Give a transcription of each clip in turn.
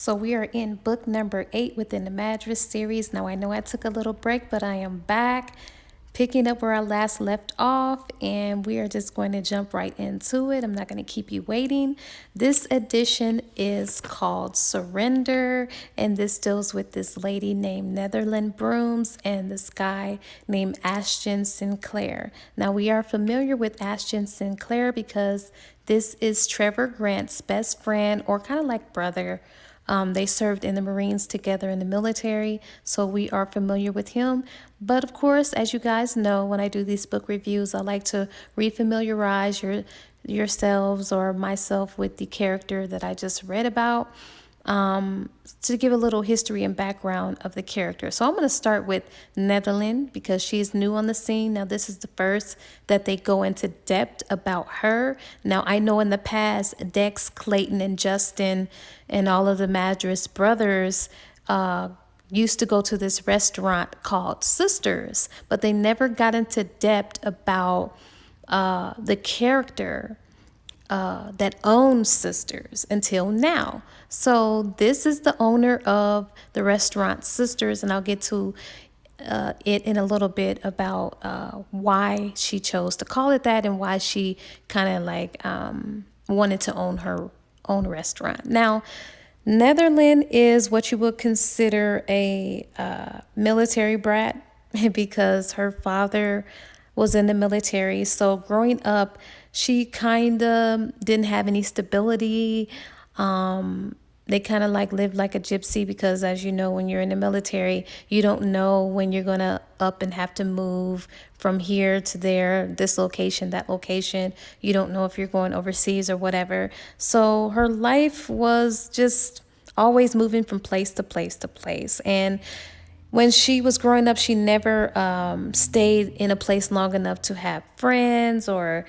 So we are in book number 8 within the Madras series. Now I know I took a little break, but I am back picking up where I last left off, and we are just going to jump right into it. I'm not going to keep you waiting. This edition is called Surrender, and this deals with this lady named Netherland Brooms and this guy named Ashton Sinclair. Now we are familiar with Ashton Sinclair because this is Trevor Grant's best friend, or kind of like brother. They served in the Marines together in the military, so we are familiar with him. But of course, as you guys know, when I do these book reviews, I like to refamiliarize yourselves or myself with the character that I just read about, to give a little history and background of the character. So I'm going to start with Netherland because she's new on the scene. Now, this is the first that they go into depth about her. Now, I know in the past, Dex, Clayton, and Justin, and all of the Madras brothers used to go to this restaurant called Sisters, but they never got into depth about the character that owns Sisters until now. So this is the owner of the restaurant Sisters, and I'll get to it in a little bit about why she chose to call it that and why she kind of like wanted to own her own restaurant. Now, Netherland is what you would consider a military brat because her father was in the military. So growing up, she kind of didn't have any stability. They kind of like lived like a gypsy because, as you know, when you're in the military, you don't know when you're going to up and have to move from here to there, this location, that location. You don't know if you're going overseas or whatever. So her life was just always moving from place to place to place. And when she was growing up, she never stayed in a place long enough to have friends or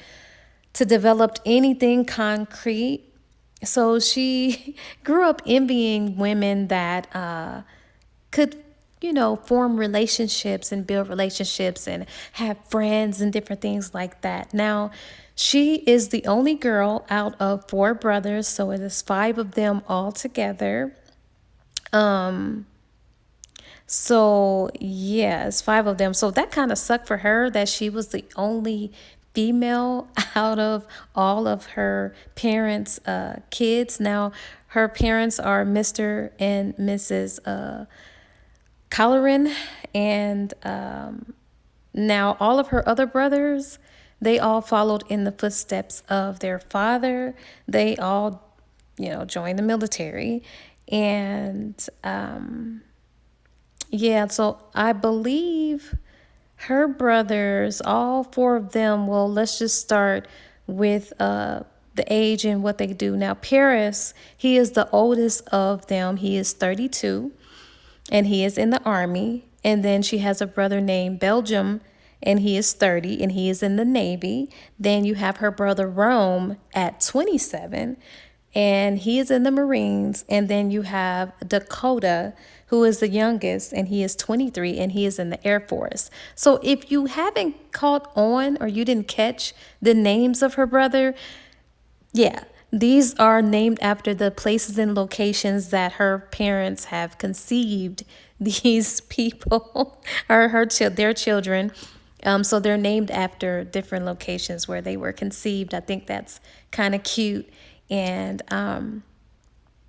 to develop anything concrete. So she grew up envying women that could, form relationships and build relationships and have friends and different things like that. Now, she is the only girl out of 4 brothers, so it is 5 of them all together. So yeah, it's 5 of them. So that kind of sucked for her that she was the only female out of all of her parents' kids. Now, her parents are Mr. and Mrs. Colleran, and now all of her other brothers, they all followed in the footsteps of their father. They all, joined the military, and yeah, so I believe her brothers, all 4 of them, well, let's just start with the age and what they do. Now, Paris, he is the oldest of them. He is 32, and he is in the army. And then she has a brother named Belgium, and he is 30, and he is in the Navy. Then you have her brother Rome at 27, and he is in the Marines. And then you have Dakota, who is the youngest, and he is 23, and he is in the Air Force. So if you haven't caught on or you didn't catch the names of her brother, yeah, these are named after the places and locations that her parents have conceived these people or their children. So they're named after different locations where they were conceived. I think that's kind of cute. And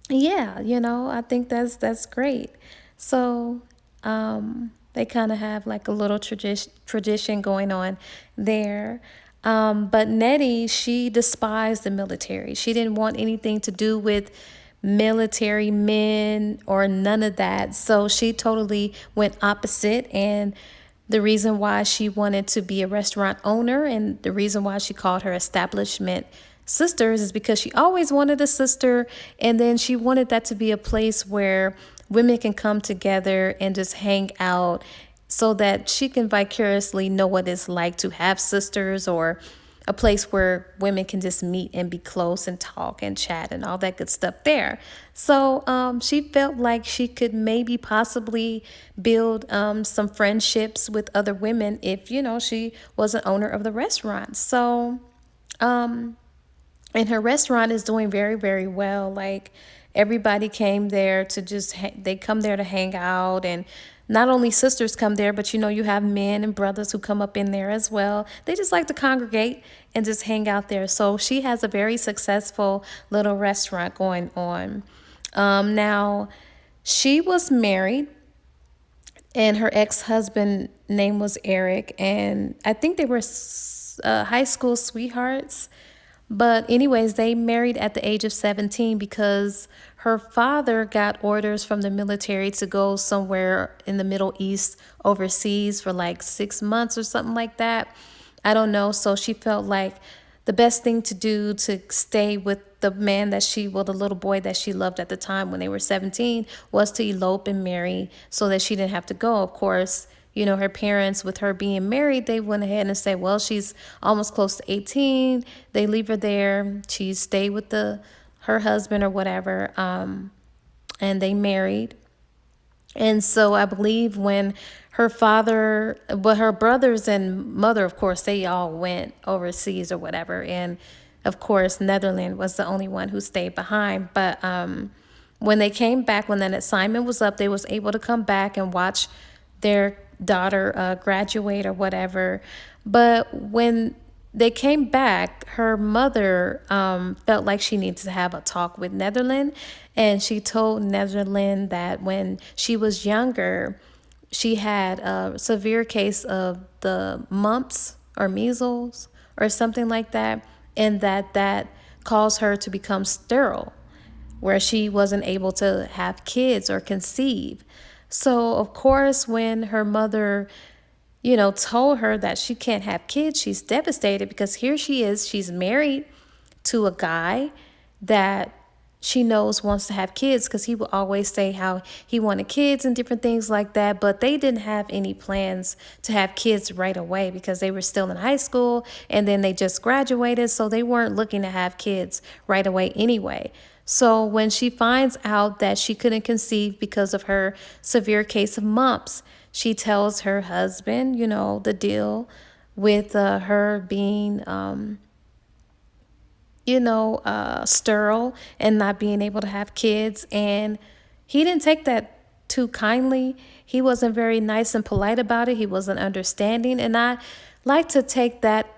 yeah, I think that's great. So they kind of have like a little tradition going on there. But Nettie, she despised the military. She didn't want anything to do with military men or none of that. So she totally went opposite. And the reason why she wanted to be a restaurant owner and the reason why she called her establishment Sisters is because she always wanted a sister, and then she wanted that to be a place where women can come together and just hang out so that she can vicariously know what it's like to have sisters, or a place where women can just meet and be close and talk and chat and all that good stuff there. So she felt like she could maybe possibly build some friendships with other women if, she was an owner of the restaurant. So and her restaurant is doing very, very well. Like, everybody came there to just they come there to hang out. And not only sisters come there, but you have men and brothers who come up in there as well. They just like to congregate and just hang out there. So she has a very successful little restaurant going on. Now, she was married, and her ex-husband name was Eric, and I think they were high school sweethearts. But anyways, they married at the age of 17 because her father got orders from the military to go somewhere in the Middle East overseas for like 6 months or something like that. I don't know. So she felt like the best thing to do to stay with the man the little boy that she loved at the time when they were 17, was to elope and marry so that she didn't have to go. Of course, her parents, with her being married, they went ahead and said, well, she's almost close to 18. They leave her there. She stayed with her husband or whatever. And they married. And so I believe when her father, but her brothers and mother, of course, they all went overseas or whatever. And of course, Netherlands was the only one who stayed behind. But when they came back, when that assignment was up, they was able to come back and watch their daughter graduate or whatever. But when they came back, her mother felt like she needed to have a talk with Netherlands. And she told Netherlands that when she was younger, she had a severe case of the mumps or measles or something like that. And that caused her to become sterile, where she wasn't able to have kids or conceive. So, of course, when her mother, told her that she can't have kids, she's devastated because here she is, she's married to a guy that she knows wants to have kids, because he would always say how he wanted kids and different things like that. But they didn't have any plans to have kids right away because they were still in high school and then they just graduated. So they weren't looking to have kids right away anyway. So when she finds out that she couldn't conceive because of her severe case of mumps, she tells her husband, the deal with her being sterile and not being able to have kids. And he didn't take that too kindly. He wasn't very nice and polite about it. He wasn't understanding. And I like to take that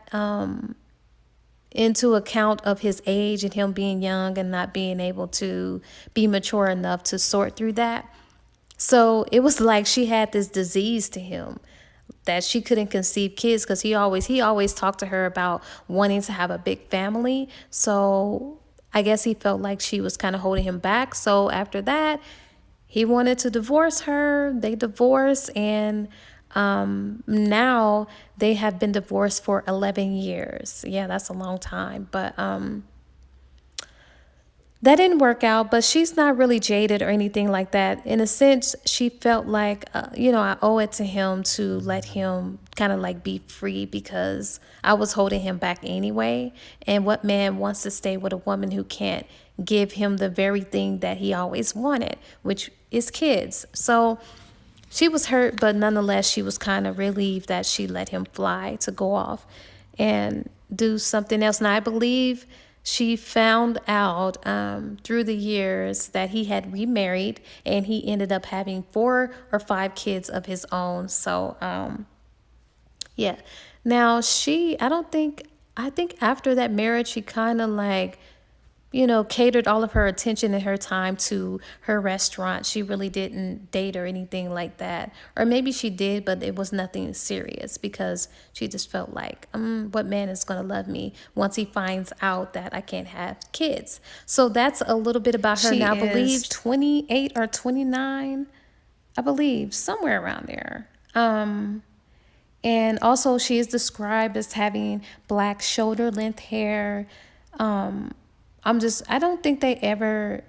into account of his age and him being young and not being able to be mature enough to sort through that. So it was like she had this disease to him, that she couldn't conceive kids, because he always talked to her about wanting to have a big family. So I guess he felt like she was kind of holding him back. So after that, he wanted to divorce her. They divorced, and now they have been divorced for 11 years. Yeah, that's a long time. But that didn't work out, but she's not really jaded or anything like that. In a sense, she felt like, I owe it to him to let him kind of like be free, because I was holding him back anyway. And what man wants to stay with a woman who can't give him the very thing that he always wanted, which is kids? So she was hurt, but nonetheless, she was kind of relieved that she let him fly to go off and do something else. And I believe she found out through the years that he had remarried, and he ended up having 4 or 5 kids of his own. So, yeah. Now I think after that marriage, she kind of like, catered all of her attention and her time to her restaurant. She really didn't date or anything like that. Or maybe she did, but it was nothing serious, because she just felt like, what man is going to love me once he finds out that I can't have kids? So that's a little bit about her. Now, I believe 28 or 29, I believe, somewhere around there. And also she is described as having black shoulder length hair. I don't think they ever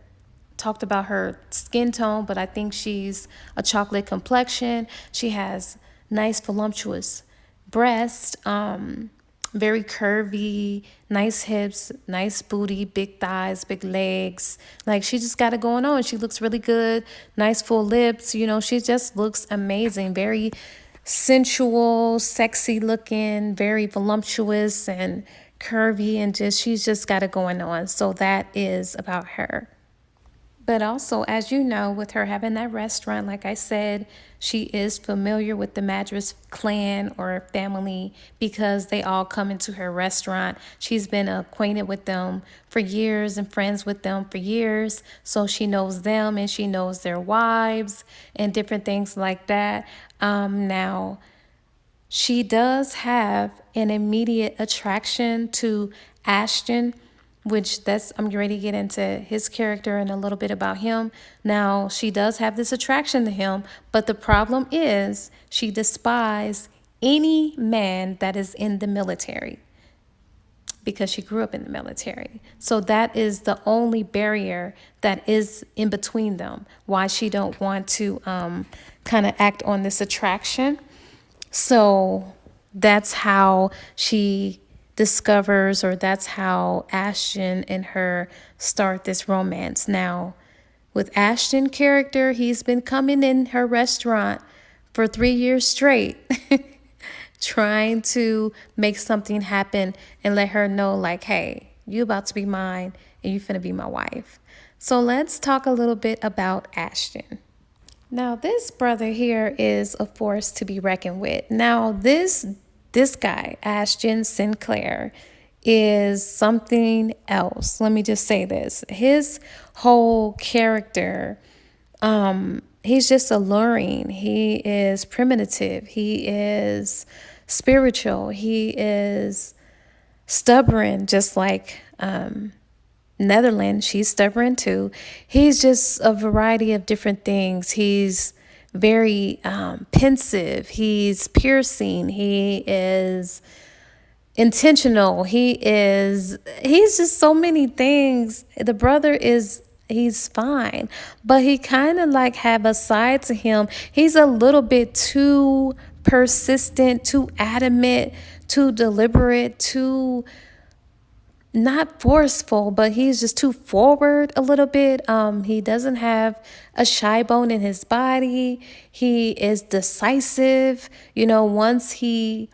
talked about her skin tone, but I think she's a chocolate complexion. She has nice voluptuous breasts, very curvy, nice hips, nice booty, big thighs, big legs. Like, she just got it going on. She looks really good, nice full lips. She just looks amazing, very sensual, sexy looking, very voluptuous and curvy, and she's just got it going on. So that is about her. But also, as you know, with her having that restaurant, like I said, she is familiar with the Madras clan or family because they all come into her restaurant. She's been acquainted with them for years and friends with them for years. So she knows them and she knows their wives and different things like that. Now, she does have an immediate attraction to Ashton, which that's I'm ready to get into his character and a little bit about him. Now, she does have this attraction to him, but the problem is she despises any man that is in the military because she grew up in the military. So that is the only barrier that is in between them. Why she don't want to kind of act on this attraction. So that's how she discovers, or that's how Ashton and her start this romance. Now, with Ashton character, he's been coming in her restaurant for 3 years straight, trying to make something happen and let her know, like, hey, you about to be mine and you finna be my wife. So let's talk a little bit about Ashton. Now, this brother here is a force to be reckoned with. Now, this guy, Ashton Sinclair, is something else. Let me just say this. His whole character, he's just alluring. He is primitive. He is spiritual. He is stubborn, just like Netherlands, she's stubborn too. He's just a variety of different things. He's very pensive. He's piercing. He is intentional. He's just so many things. The brother he's fine, but he kind of like have a side to him. He's a little bit too persistent, too adamant, too deliberate, too not forceful, but he's just too forward a little bit. He doesn't have a shy bone in his body. He is decisive. You know, once he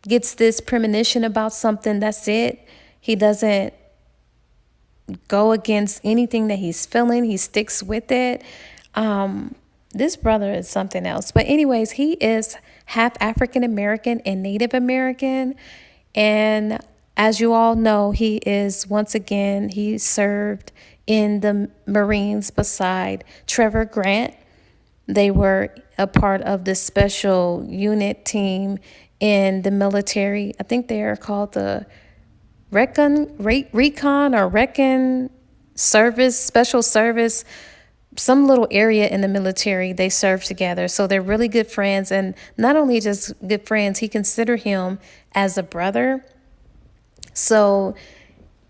gets this premonition about something, that's it. He doesn't go against anything that he's feeling. He sticks with it. This brother is something else. But anyways, he is half African American and Native American. And as you all know, he served in the Marines beside Trevor Grant. They were a part of the special unit team in the military. I think they are called the Recon Service, Special Service, some little area in the military. They served together. So they're really good friends. And not only just good friends, he considered him as a brother. So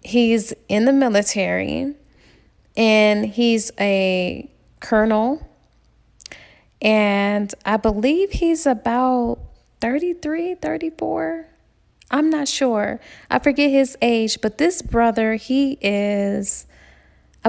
he's in the military and he's a colonel. And I believe he's about 33, 34. I'm not sure. I forget his age, but this brother, I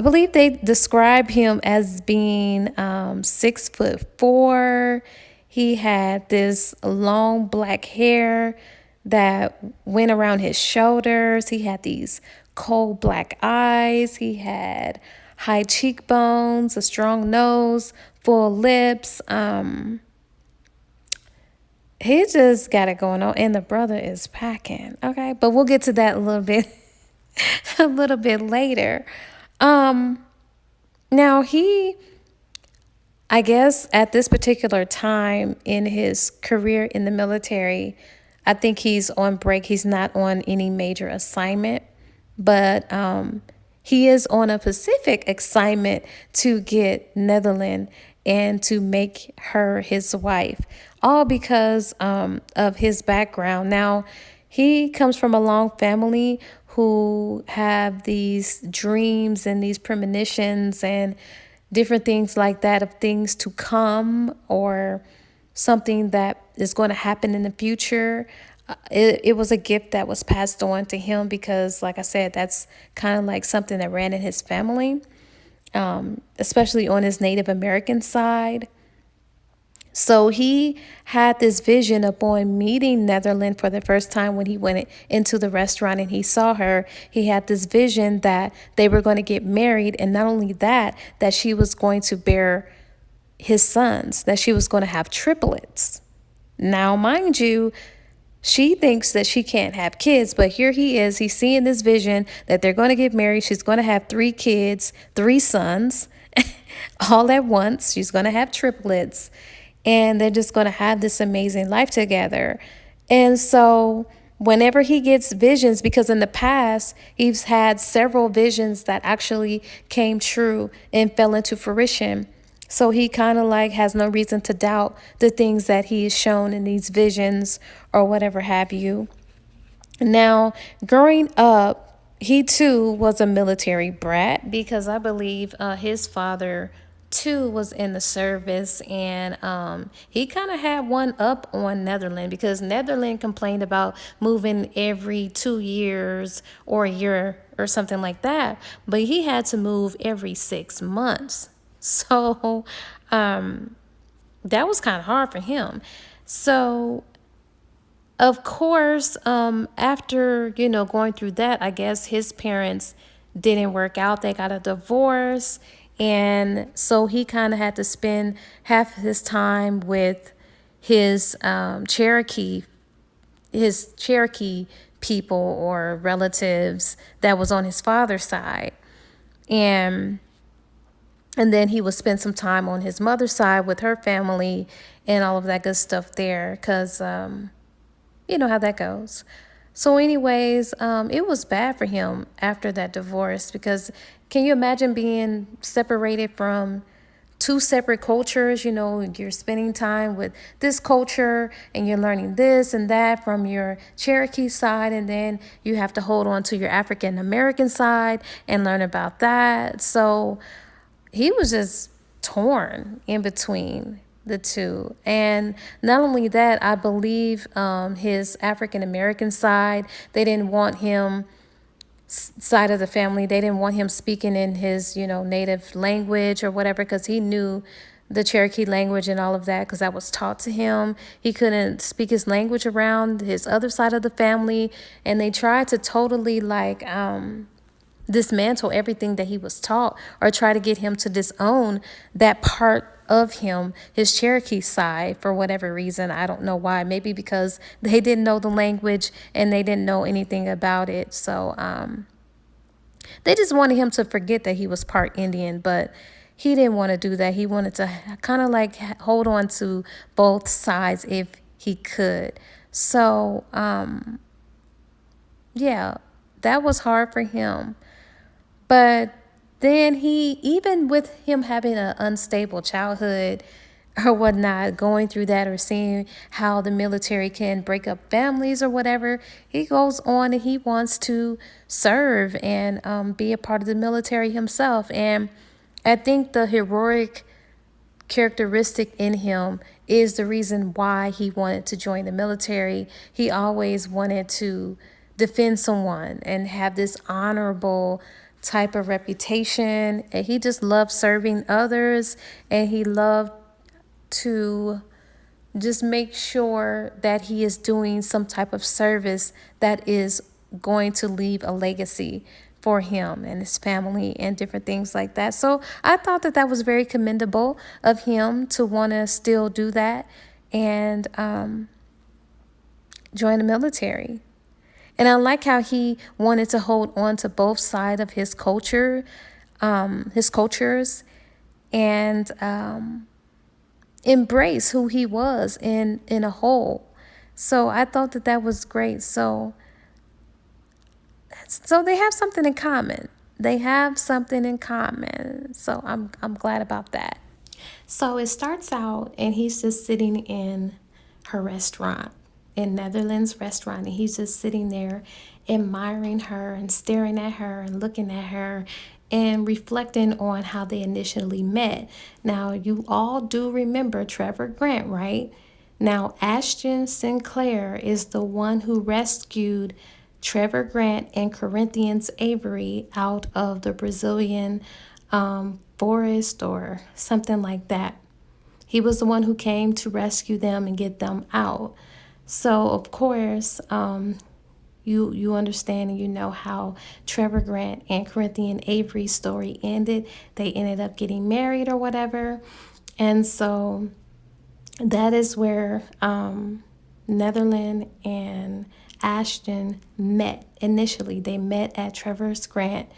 believe they describe him as being 6'4". He had this long black hair that went around his shoulders. He had these cold black eyes. He had high cheekbones, a strong nose, full lips. He just got it going on, and the brother is packing. Okay, but we'll get to that a little bit, a little bit later. Now I guess at this particular time in his career in the military, I think he's on break. He's not on any major assignment, but he is on a specific assignment to get Netherlands and to make her his wife, all because of his background. Now, he comes from a long family who have these dreams and these premonitions and different things like that of things to come or something that is going to happen in the future. It was a gift that was passed on to him because, like I said, that's kind of like something that ran in his family, especially on his Native American side. So he had this vision upon meeting Netherland for the first time when he went into the restaurant and he saw her. He had this vision that they were going to get married, and not only that, that she was going to bear his sons, that she was going to have triplets. Now, mind you, she thinks that she can't have kids, but here he is. He's seeing this vision that they're going to get married. She's going to have 3 kids, 3 sons, all at once. She's going to have triplets, and they're just going to have this amazing life together. And so, whenever he gets visions, because in the past, he's had several visions that actually came true and fell into fruition. So he kind of like has no reason to doubt the things that he is shown in these visions or whatever have you. Now, growing up, he too was a military brat because I believe his father too was in the service, and he kind of had one up on Netherland because Netherland complained about moving every 2 years or a year or something like that, but he had to move every 6 months. So that was kind of hard for him. So of course, after, going through that, I guess his parents didn't work out. They got a divorce. And so he kind of had to spend half of his time with his Cherokee people or relatives that was on his father's side. And then he would spend some time on his mother's side with her family and all of that good stuff there because you know how that goes. So, anyways, it was bad for him after that divorce because can you imagine being separated from two separate cultures? You're spending time with this culture and you're learning this and that from your Cherokee side, and then you have to hold on to your African American side and learn about that. So, he was just torn in between the two. And not only that, I believe his African American side, they didn't want him side of the family, they didn't want him speaking in his native language or whatever, because he knew the Cherokee language and all of that because that was taught to him. He couldn't speak his language around his other side of the family, and they tried to totally dismantle everything that he was taught or try to get him to disown that part of him, his Cherokee side, for whatever reason. I don't know why. Maybe because they didn't know the language and they didn't know anything about it. So they just wanted him to forget that he was part Indian, but he didn't want to do that. He wanted to kind of hold on to both sides if he could. So yeah, that was hard for him. But then even with him having an unstable childhood or whatnot, going through that or seeing how the military can break up families or whatever, he goes on and he wants to serve and be a part of the military himself. And I think the heroic characteristic in him is the reason why he wanted to join the military. He always wanted to defend someone and have this honorable type of reputation, and he just loved serving others, and he loved to just make sure that he is doing some type of service that is going to leave a legacy for him and his family and different things like that. So I thought that was very commendable of him to want to still do that and join the military. And I like how he wanted to hold on to both sides of his cultures, and embrace who he was in a whole. So I thought that was great. So they have something in common. So I'm glad about that. So it starts out, and he's just sitting in her restaurant, in Netherlands restaurant, and he's just sitting there admiring her and staring at her and looking at her and reflecting on how they initially met. Now, you all do remember Trevor Grant, right? Now, Ashton Sinclair is the one who rescued Trevor Grant and Corinthians Avery out of the Brazilian forest or something like that. He was the one who came to rescue them and get them out. So, of course, you understand and you know how Trevor Grant and Corinthian Avery's story ended. They ended up getting married or whatever. And so that is where Netherland and Ashton met initially. They met at Trevor Grant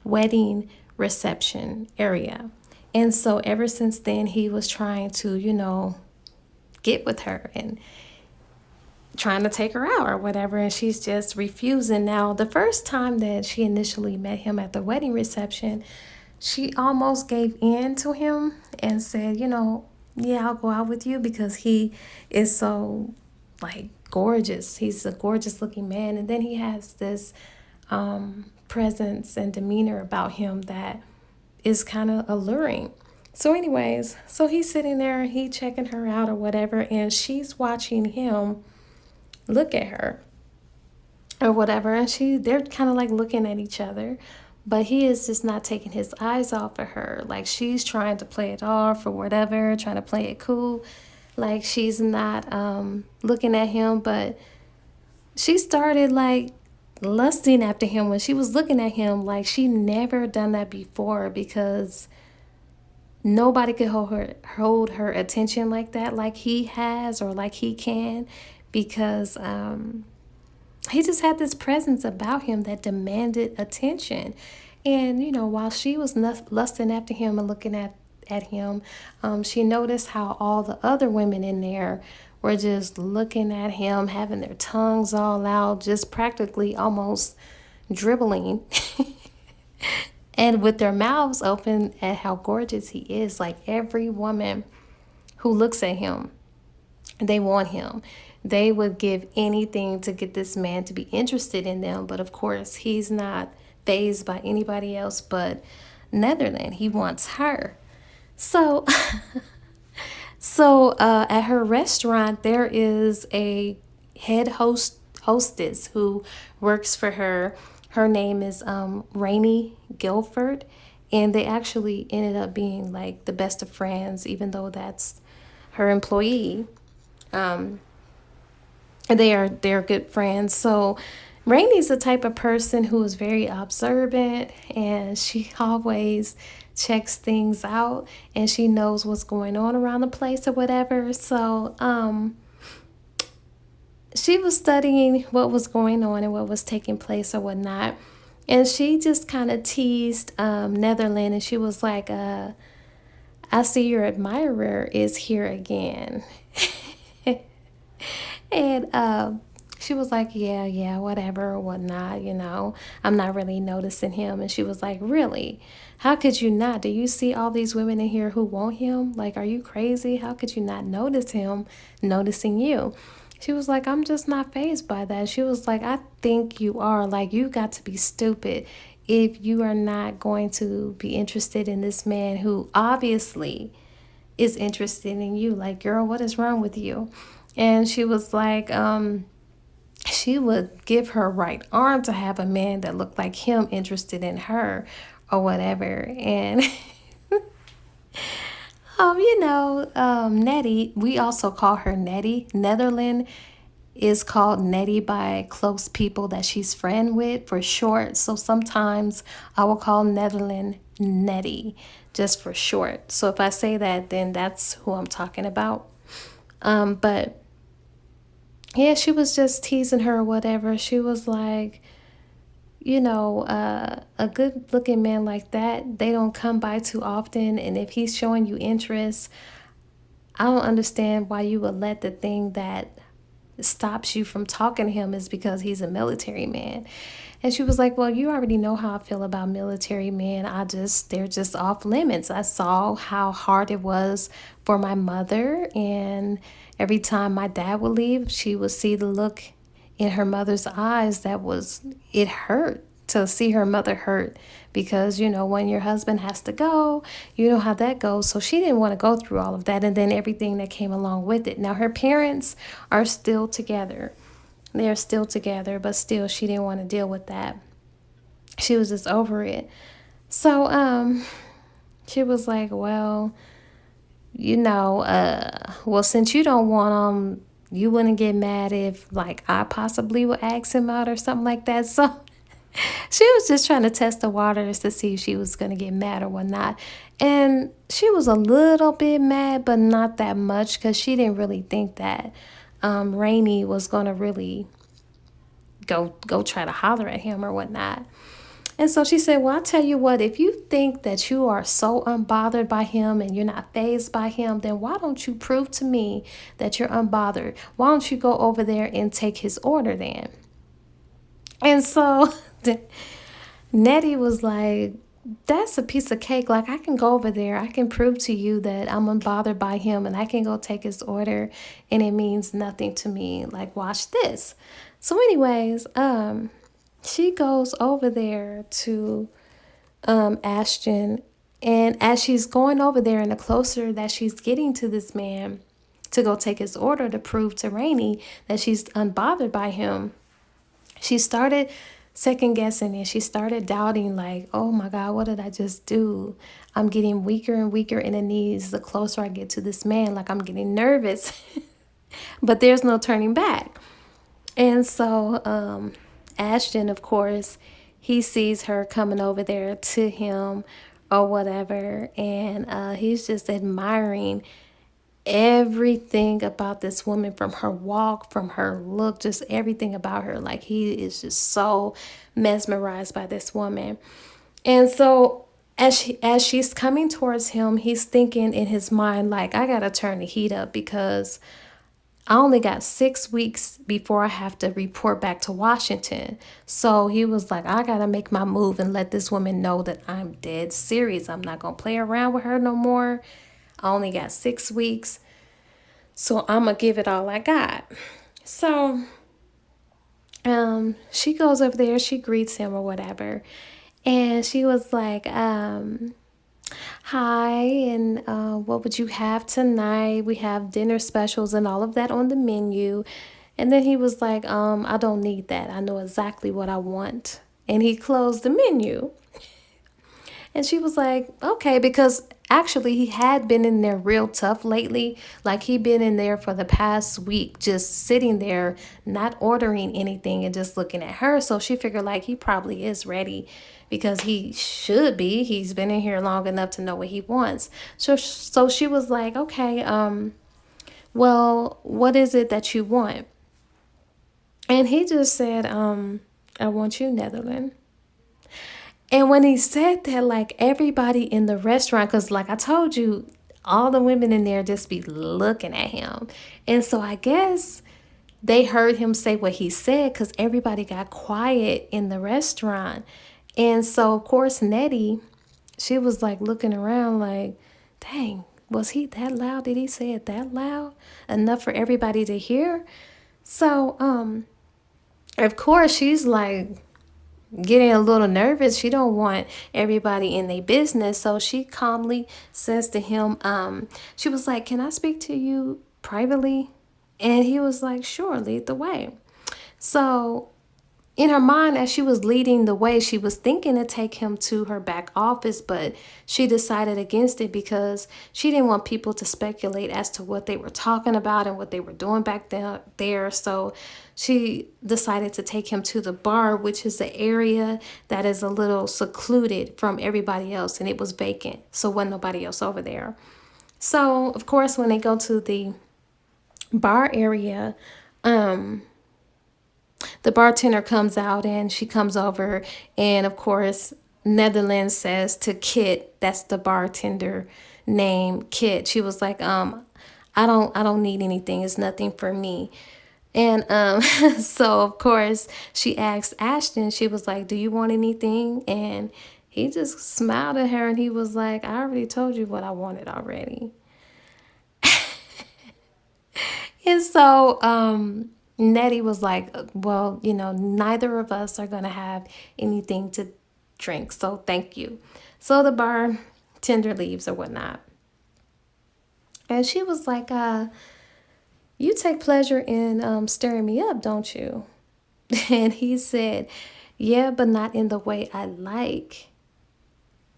wedding reception area. And so ever since then, he was trying to, get with her and trying to take her out or whatever, and she's just refusing. Now, the first time that she initially met him at the wedding reception, she almost gave in to him and said, yeah, I'll go out with you because he is so like gorgeous. He's a gorgeous looking man, and then he has this presence and demeanor about him that is kind of alluring. So anyways, so he's sitting there, he checking her out or whatever, and she's watching him look at her or whatever, and they're kind of like looking at each other, but he is just not taking his eyes off of her. Like, she's trying to play it off or whatever, trying to play it cool, like she's not looking at him. But she started like lusting after him when she was looking at him, like she never done that before, because nobody could hold her attention like that, like he has or like he can, because he just had this presence about him that demanded attention. And while she was lusting after him and looking at him, she noticed how all the other women in there were just looking at him, having their tongues all out, just practically almost dribbling and with their mouths open at how gorgeous he is. Like, every woman who looks at him, they want him. They would give anything to get this man to be interested in them. But of course, he's not fazed by anybody else but Netherland. He wants her. So, at her restaurant, there is a head hostess who works for her. Her name is Rainey Guilford, and they actually ended up being like the best of friends, even though that's her employee. They're good friends. So Rainey's the type of person who is very observant, and she always checks things out, and she knows what's going on around the place or whatever. So she was studying what was going on and what was taking place or whatnot, and she just kind of teased Netherland, and she was like, I see your admirer is here again. And she was like, yeah, whatever or whatnot, I'm not really noticing him. And she was like, really? How could you not? Do you see all these women in here who want him? Like, are you crazy? How could you not notice him noticing you? She was like, I'm just not fazed by that. She was like, I think you are. Like, you got to be stupid if you are not going to be interested in this man who obviously is interested in you. Like, girl, what is wrong with you? And she was like, she would give her right arm to have a man that looked like him interested in her or whatever. And, Nettie, we also call her Nettie. Netherland is called Nettie by close people that she's friend with for short. So sometimes I will call Netherland Nettie just for short. So if I say that, then that's who I'm talking about. But yeah, she was just teasing her or whatever. She was like, a good looking man like that, they don't come by too often. And if he's showing you interest, I don't understand why you would let the thing that stops you from talking to him is because he's a military man. And she was like, well, you already know how I feel about military men. They're just off limits. I saw how hard it was for my mother. And every time my dad would leave, she would see the look in her mother's eyes it hurt to see her mother hurt, because, when your husband has to go, you know how that goes. So she didn't want to go through all of that. And then everything that came along with it. Now, her parents are still together. They're still together, but still, she didn't want to deal with that. She was just over it. So, she was like, well, well, since you don't want him, you wouldn't get mad if, like, I possibly would ask him out or something like that. So she was just trying to test the waters to see if she was going to get mad or whatnot. And she was a little bit mad, but not that much because she didn't really think that Rainey was going to really go try to holler at him or whatnot. And so she said, well, I'll tell you what, if you think that you are so unbothered by him and you're not fazed by him, then why don't you prove to me that you're unbothered? Why don't you go over there and take his order then? And so Nettie was like, that's a piece of cake. Like, I can go over there. I can prove to you that I'm unbothered by him and I can go take his order and it means nothing to me. Like, watch this. So anyways, she goes over there to Ashton, and as she's going over there and the closer that she's getting to this man to go take his order to prove to Rainey that she's unbothered by him, she started second guessing and she started doubting, like, oh my God, what did I just do? I'm getting weaker and weaker in the knees the closer I get to this man. Like, I'm getting nervous. But there's no turning back. And so Ashton, of course, he sees her coming over there to him or whatever, and he's just admiring everything about this woman, from her walk, from her look, just everything about her. Like, he is just so mesmerized by this woman. And so as she's coming towards him, he's thinking in his mind, like, I gotta turn the heat up because I only got 6 weeks before I have to report back to Washington. So he was like, I got to make my move and let this woman know that I'm dead serious. I'm not going to play around with her no more. I only got 6 weeks. So I'm going to give it all I got. So she goes over there. She greets him or whatever. And she was like, hi, and what would you have tonight? We have dinner specials and all of that on the menu. And then he was like, I don't need that. I know exactly what I want. And he closed the menu. And she was like, okay, because actually he had been in there real tough lately. Like, he'd been in there for the past week, just sitting there, not ordering anything and just looking at her. So she figured, like, he probably is ready because he should be. He's been in here long enough to know what he wants. So she was like, okay, well, what is it that you want? And he just said, I want you, Netherlands. And when he said that, like, everybody in the restaurant, because like I told you, all the women in there just be looking at him. And so I guess they heard him say what he said because everybody got quiet in the restaurant. And so, of course, Nettie, she was like looking around like, dang, was he that loud? Did he say it that loud? Enough for everybody to hear? So, of course, she's like getting a little nervous. She don't want everybody in their business. So she calmly says to him, she was like, can I speak to you privately? And he was like, sure, lead the way. So in her mind, as she was leading the way, she was thinking to take him to her back office, but she decided against it because she didn't want people to speculate as to what they were talking about and what they were doing back there. So she decided to take him to the bar, which is the area that is a little secluded from everybody else, and it was vacant, so wasn't nobody else over there. So, of course, when they go to the bar area, the bartender comes out and she comes over, and of course Netherlands says to Kit, that's the bartender name, Kit. She was like, I don't need anything. It's nothing for me. And so of course she asked Ashton, she was like, do you want anything? And he just smiled at her and he was like, I already told you what I wanted already. And so Nettie was like, well, neither of us are going to have anything to drink, so thank you. So the bartender leaves or whatnot. And she was like, you take pleasure in stirring me up, don't you? And he said, yeah, but not in the way I like.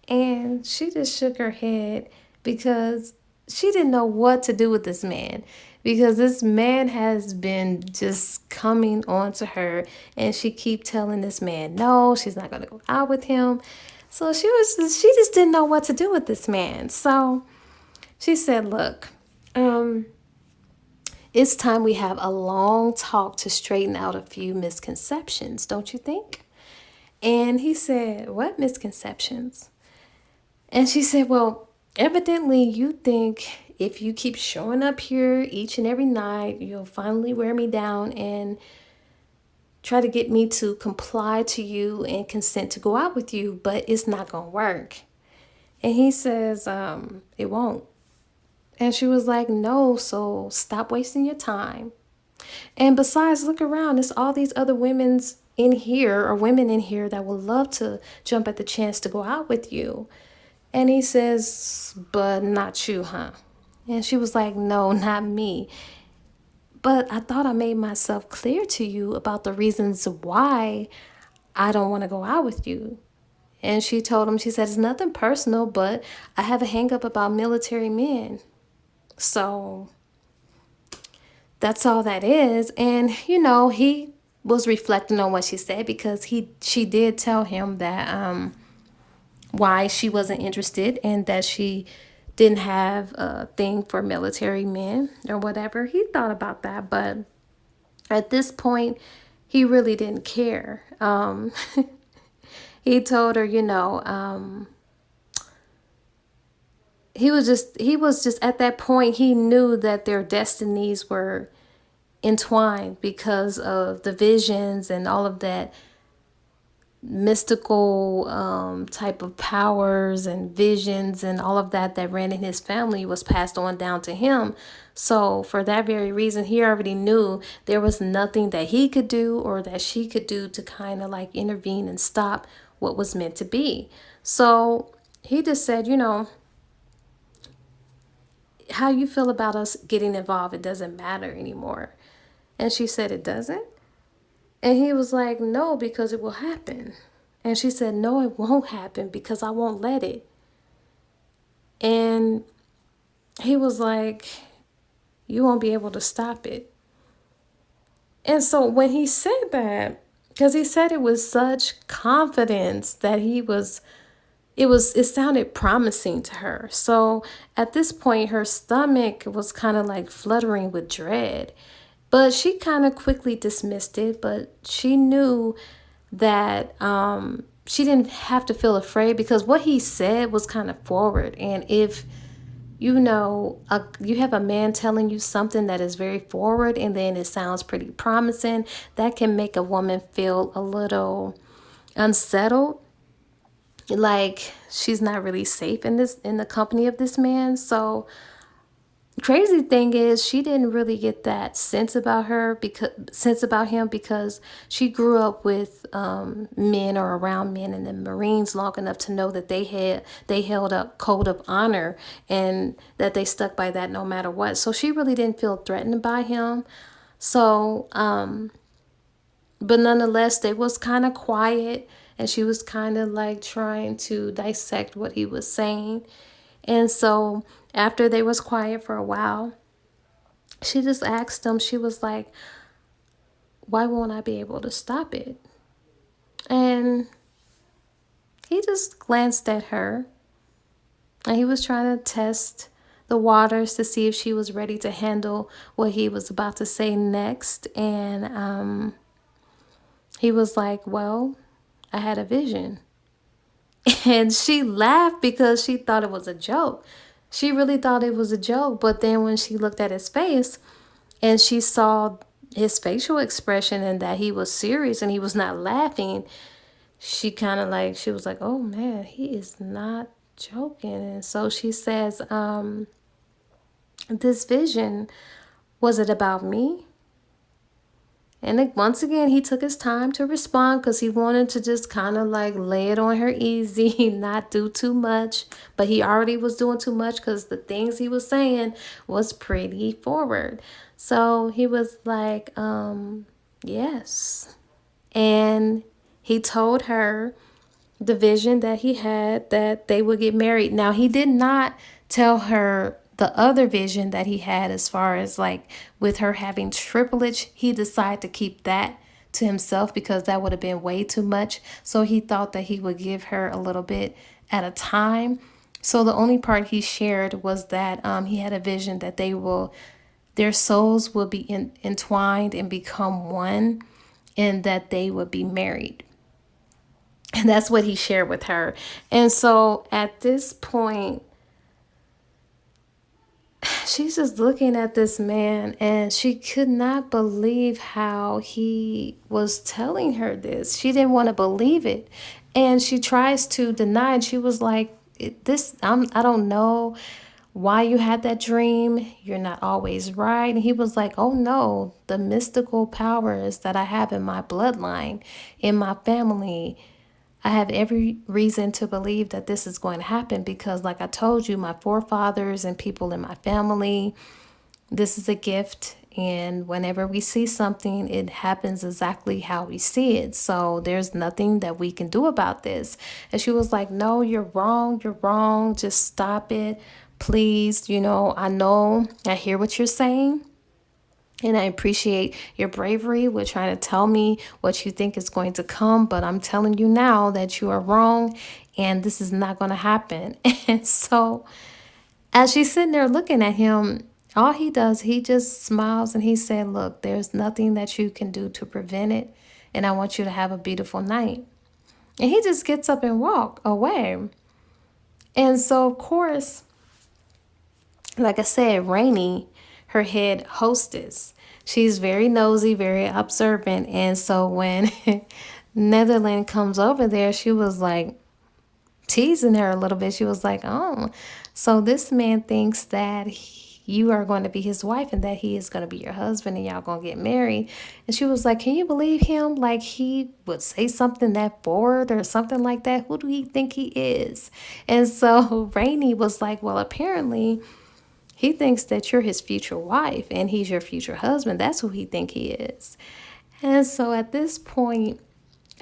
And she just shook her head because she didn't know what to do with this man, because this man has been just coming on to her, and she keep telling this man no, she's not going to go out with him. So she just didn't know what to do with this man. So she said, look, it's time we have a long talk to straighten out a few misconceptions, don't you think? And he said, what misconceptions? And she said, well, evidently you think if you keep showing up here each and every night, you'll finally wear me down and try to get me to comply to you and consent to go out with you, but it's not going to work. And he says, it won't. And she was like, no, so stop wasting your time. And besides, look around. There's all these other women in here that would love to jump at the chance to go out with you. And he says, but not you, huh? And she was like, no, not me. But I thought I made myself clear to you about the reasons why I don't want to go out with you. And she told him, she said, it's nothing personal, but I have a hang up about military men. So that's all that is. And, he was reflecting on what she said, because she did tell him that why she wasn't interested, and that she didn't have a thing for military men or whatever. He thought about that, but at this point, he really didn't care. He told her, he was just at that point, he knew that their destinies were entwined because of the visions and all of that mystical type of powers and visions, and all of that ran in his family was passed on down to him. So for that very reason, he already knew there was nothing that he could do or that she could do to kind of like intervene and stop what was meant to be. So he just said, how you feel about us getting involved, it doesn't matter anymore. And she said, it doesn't? And he was like, no, because it will happen. And she said, no, it won't happen, because I won't let it. And he was like, you won't be able to stop it. And so when he said that, because he said it with such confidence that it sounded promising to her. So at this point, her stomach was kind of like fluttering with dread. But she kind of quickly dismissed it. But she knew that she didn't have to feel afraid, because what he said was kind of forward. And if you have a man telling you something that is very forward and then it sounds pretty promising, that can make a woman feel a little unsettled, like she's not really safe in the company of this man. So crazy thing is, she didn't really get that sense about him, because she grew up with men, or around men in the Marines long enough to know that they held a code of honor, and that they stuck by that no matter what. So she really didn't feel threatened by him. So but nonetheless, they was kind of quiet, and she was kind of like trying to dissect what he was saying. And so after they was quiet for a while, she just asked him, she was like, why won't I be able to stop it? And he just glanced at her, and he was trying to test the waters to see if she was ready to handle what he was about to say next. And he was like, well, I had a vision. And she laughed, because she thought it was a joke. She really thought it was a joke. But then when she looked at his face and she saw his facial expression and that he was serious and he was not laughing, she was like, oh man, he is not joking. And so she says, this vision, was it about me? And once again, he took his time to respond, because he wanted to just kind of like lay it on her easy, not do too much. But he already was doing too much, because the things he was saying was pretty forward. So he was like, yes. And he told her the vision that he had, that they would get married. Now, he did not tell her the other vision that he had, as far as like with her having triplets, he decided to keep that to himself because that would have been way too much. So he thought that he would give her a little bit at a time. So the only part he shared was that he had a vision that their souls will be entwined and become one, and that they would be married. And that's what he shared with her. And so at this point, she's just looking at this man, and she could not believe how he was telling her this. She didn't want to believe it. And she tries to deny it. She was like, I don't know why you had that dream. You're not always right. And he was like, oh no, the mystical powers that I have in my bloodline, in my family, I have every reason to believe that this is going to happen because, like I told you, my forefathers and people in my family, this is a gift. And whenever we see something, it happens exactly how we see it. So there's nothing that we can do about this. And she was like, no, you're wrong. You're wrong. Just stop it. Please. I know, I hear what you're saying. And I appreciate your bravery with trying to tell me what you think is going to come. But I'm telling you now that you are wrong and this is not going to happen. And so as she's sitting there looking at him, all he does, he just smiles and he said, look, there's nothing that you can do to prevent it. And I want you to have a beautiful night. And he just gets up and walk away. And so, of course, like I said, Rainey, her head hostess, she's very nosy, very observant. And so when Netherland comes over there, she was like teasing her a little bit. She was like, oh, so this man thinks that you are going to be his wife and that he is going to be your husband and y'all going to get married. And she was like, can you believe him? Like he would say something that forward or something like that. Who do he think he is? And so Rainey was like, well, apparently he thinks that you're his future wife and he's your future husband. That's who he think he is. And so at this point,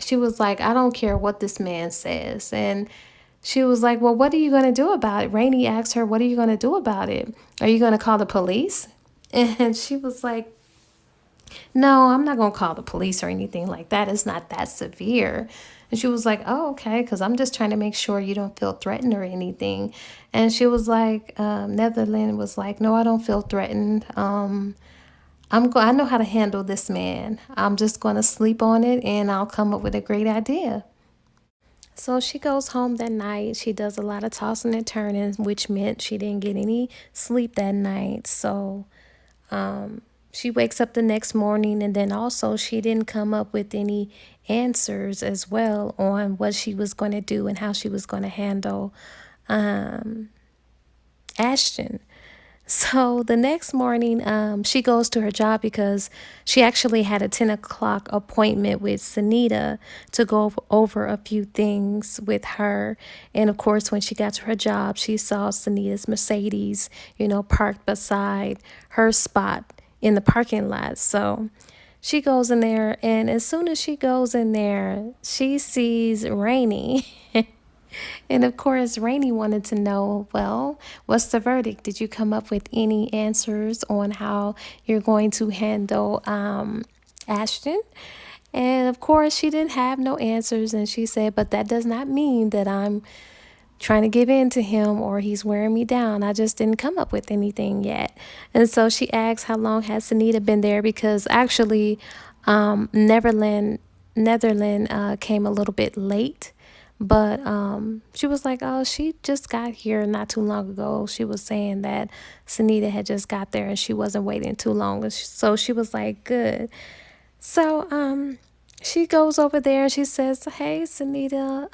she was like, I don't care what this man says. And she was like, well, what are you going to do about it? Rainey asked her, what are you going to do about it? Are you going to call the police? And she was like, no, I'm not going to call the police or anything like that. It's not that severe. And she was like, oh, okay, because I'm just trying to make sure you don't feel threatened or anything. And she was like, Netherland was like, no, I don't feel threatened. I know how to handle this man. I'm just going to sleep on it and I'll come up with a great idea. So she goes home that night. She does a lot of tossing and turning, which meant she didn't get any sleep that night. So she wakes up the next morning, and then also she didn't come up with any answers as well on what she was going to do and how she was going to handle Ashton. So the next morning, she goes to her job because she actually had a 10 o'clock appointment with Sunita to go over a few things with her. And of course, when she got to her job, she saw Sunita's Mercedes, parked beside her spot in the parking lot. So she goes in there, and as soon as she goes in there, she sees Rainey. And of course, Rainey wanted to know, well, what's the verdict? Did you come up with any answers on how you're going to handle Ashton? And of course, she didn't have no answers. And she said, but that does not mean that I'm trying to give in to him or he's wearing me down. I just didn't come up with anything yet. And so she asked how long has Sunita been there, because actually Netherland came a little bit late. But she was like, oh, she just got here not too long ago. She was saying that Sunita had just got there and she wasn't waiting too long. So she was like, good. So she goes over there and she says, hey, Sunita.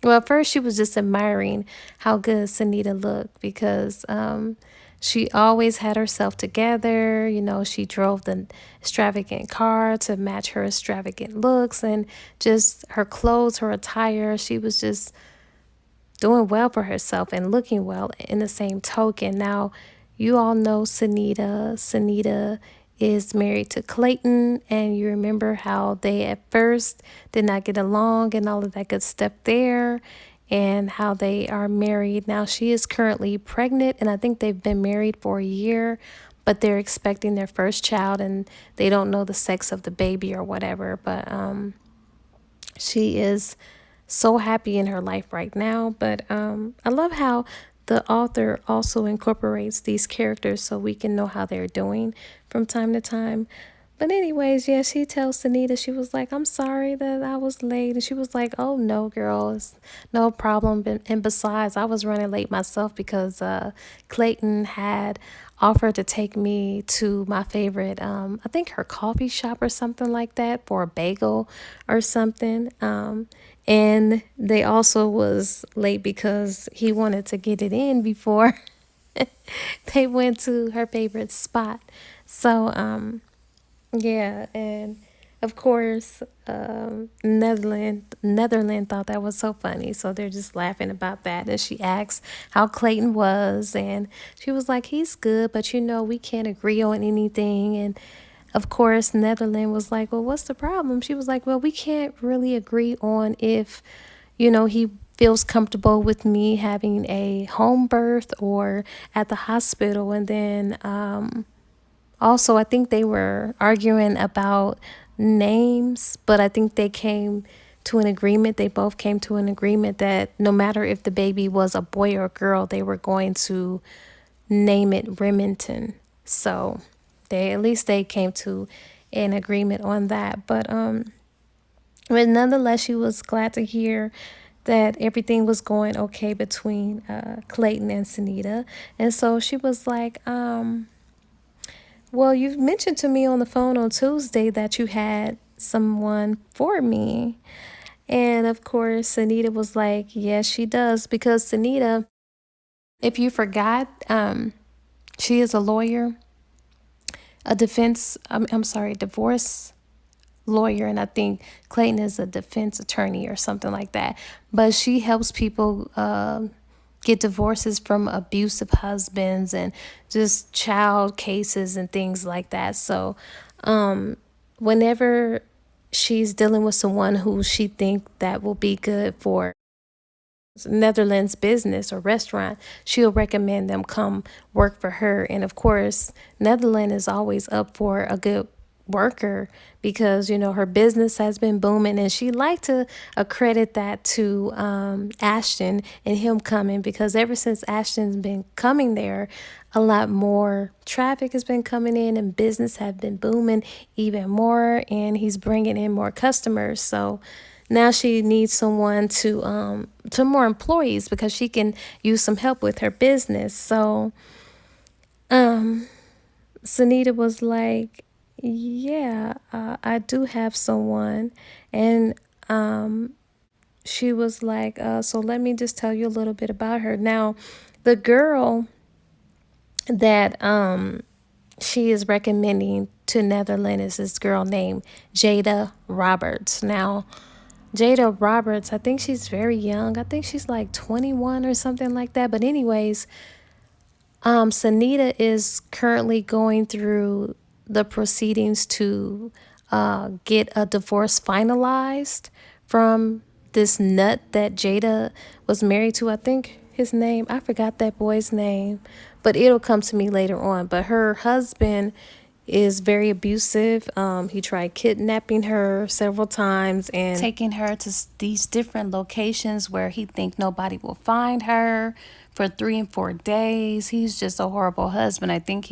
Well, at first she was just admiring how good Sunita looked, because she always had herself together. She drove the extravagant car to match her extravagant looks, and just her clothes, her attire. She was just doing well for herself and looking well in the same token. Now, you all know Sunita. Sunita is married to Clayton, and you remember how they at first did not get along and all of that good stuff there. and how they are married. Now, she is currently pregnant, and I think they've been married for a year, but they're expecting their first child, and they don't know the sex of the baby or whatever. But she is so happy in her life right now. But I love how the author also incorporates these characters so we can know how they're doing from time to time. But anyways, yeah, she tells Sunita, she was like, I'm sorry that I was late. And she was like, oh, no, girl, it's no problem. And besides, I was running late myself because Clayton had offered to take me to my favorite, I think her coffee shop or something like that for a bagel or something. And they also was late because he wanted to get it in before they went to her favorite spot. So, yeah, and of course, Netherland thought that was so funny, so they're just laughing about that. And she asked how Clayton was, and she was like, "He's good, but we can't agree on anything." And of course, Netherland was like, "Well, what's the problem?" She was like, "Well, we can't really agree on if, he feels comfortable with me having a home birth or at the hospital." And then also, I think they were arguing about names, but I think they came to an agreement. They both came to an agreement that no matter if the baby was a boy or a girl, they were going to name it Remington. So they came to an agreement on that. But nonetheless, she was glad to hear that everything was going okay between Clayton and Sunita. And so she was like, well, you mentioned to me on the phone on Tuesday that you had someone for me. And of course, Sunita was like, yes, she does. Because Sunita, if you forgot, she is a lawyer, I'm sorry, divorce lawyer. And I think Clayton is a defense attorney or something like that. But she helps people get divorces from abusive husbands and just child cases and things like that. So whenever she's dealing with someone who she think that will be good for Netherlands business or restaurant, she'll recommend them come work for her. And of course, Netherlands is always up for a good worker because her business has been booming, and she liked to accredit that to Ashton and him coming, because ever since Ashton's been coming there, a lot more traffic has been coming in and business have been booming even more, and he's bringing in more customers. So now she needs someone to more employees because she can use some help with her business. So Sunita was like, yeah, I do have someone. And she was like, so let me just tell you a little bit about her. Now, the girl that she is recommending to Netherlands is this girl named Jada Roberts. Now, Jada Roberts, I think she's very young. I think she's like 21 or something like that. But anyways, Sunita is currently going through the proceedings to get a divorce finalized from this nut that Jada was married to. I think his name, I forgot that boy's name, but it'll come to me later on. But her husband is very abusive. He tried kidnapping her several times and taking her to these different locations where he think nobody will find her for 3 and 4 days. He's just a horrible husband. I think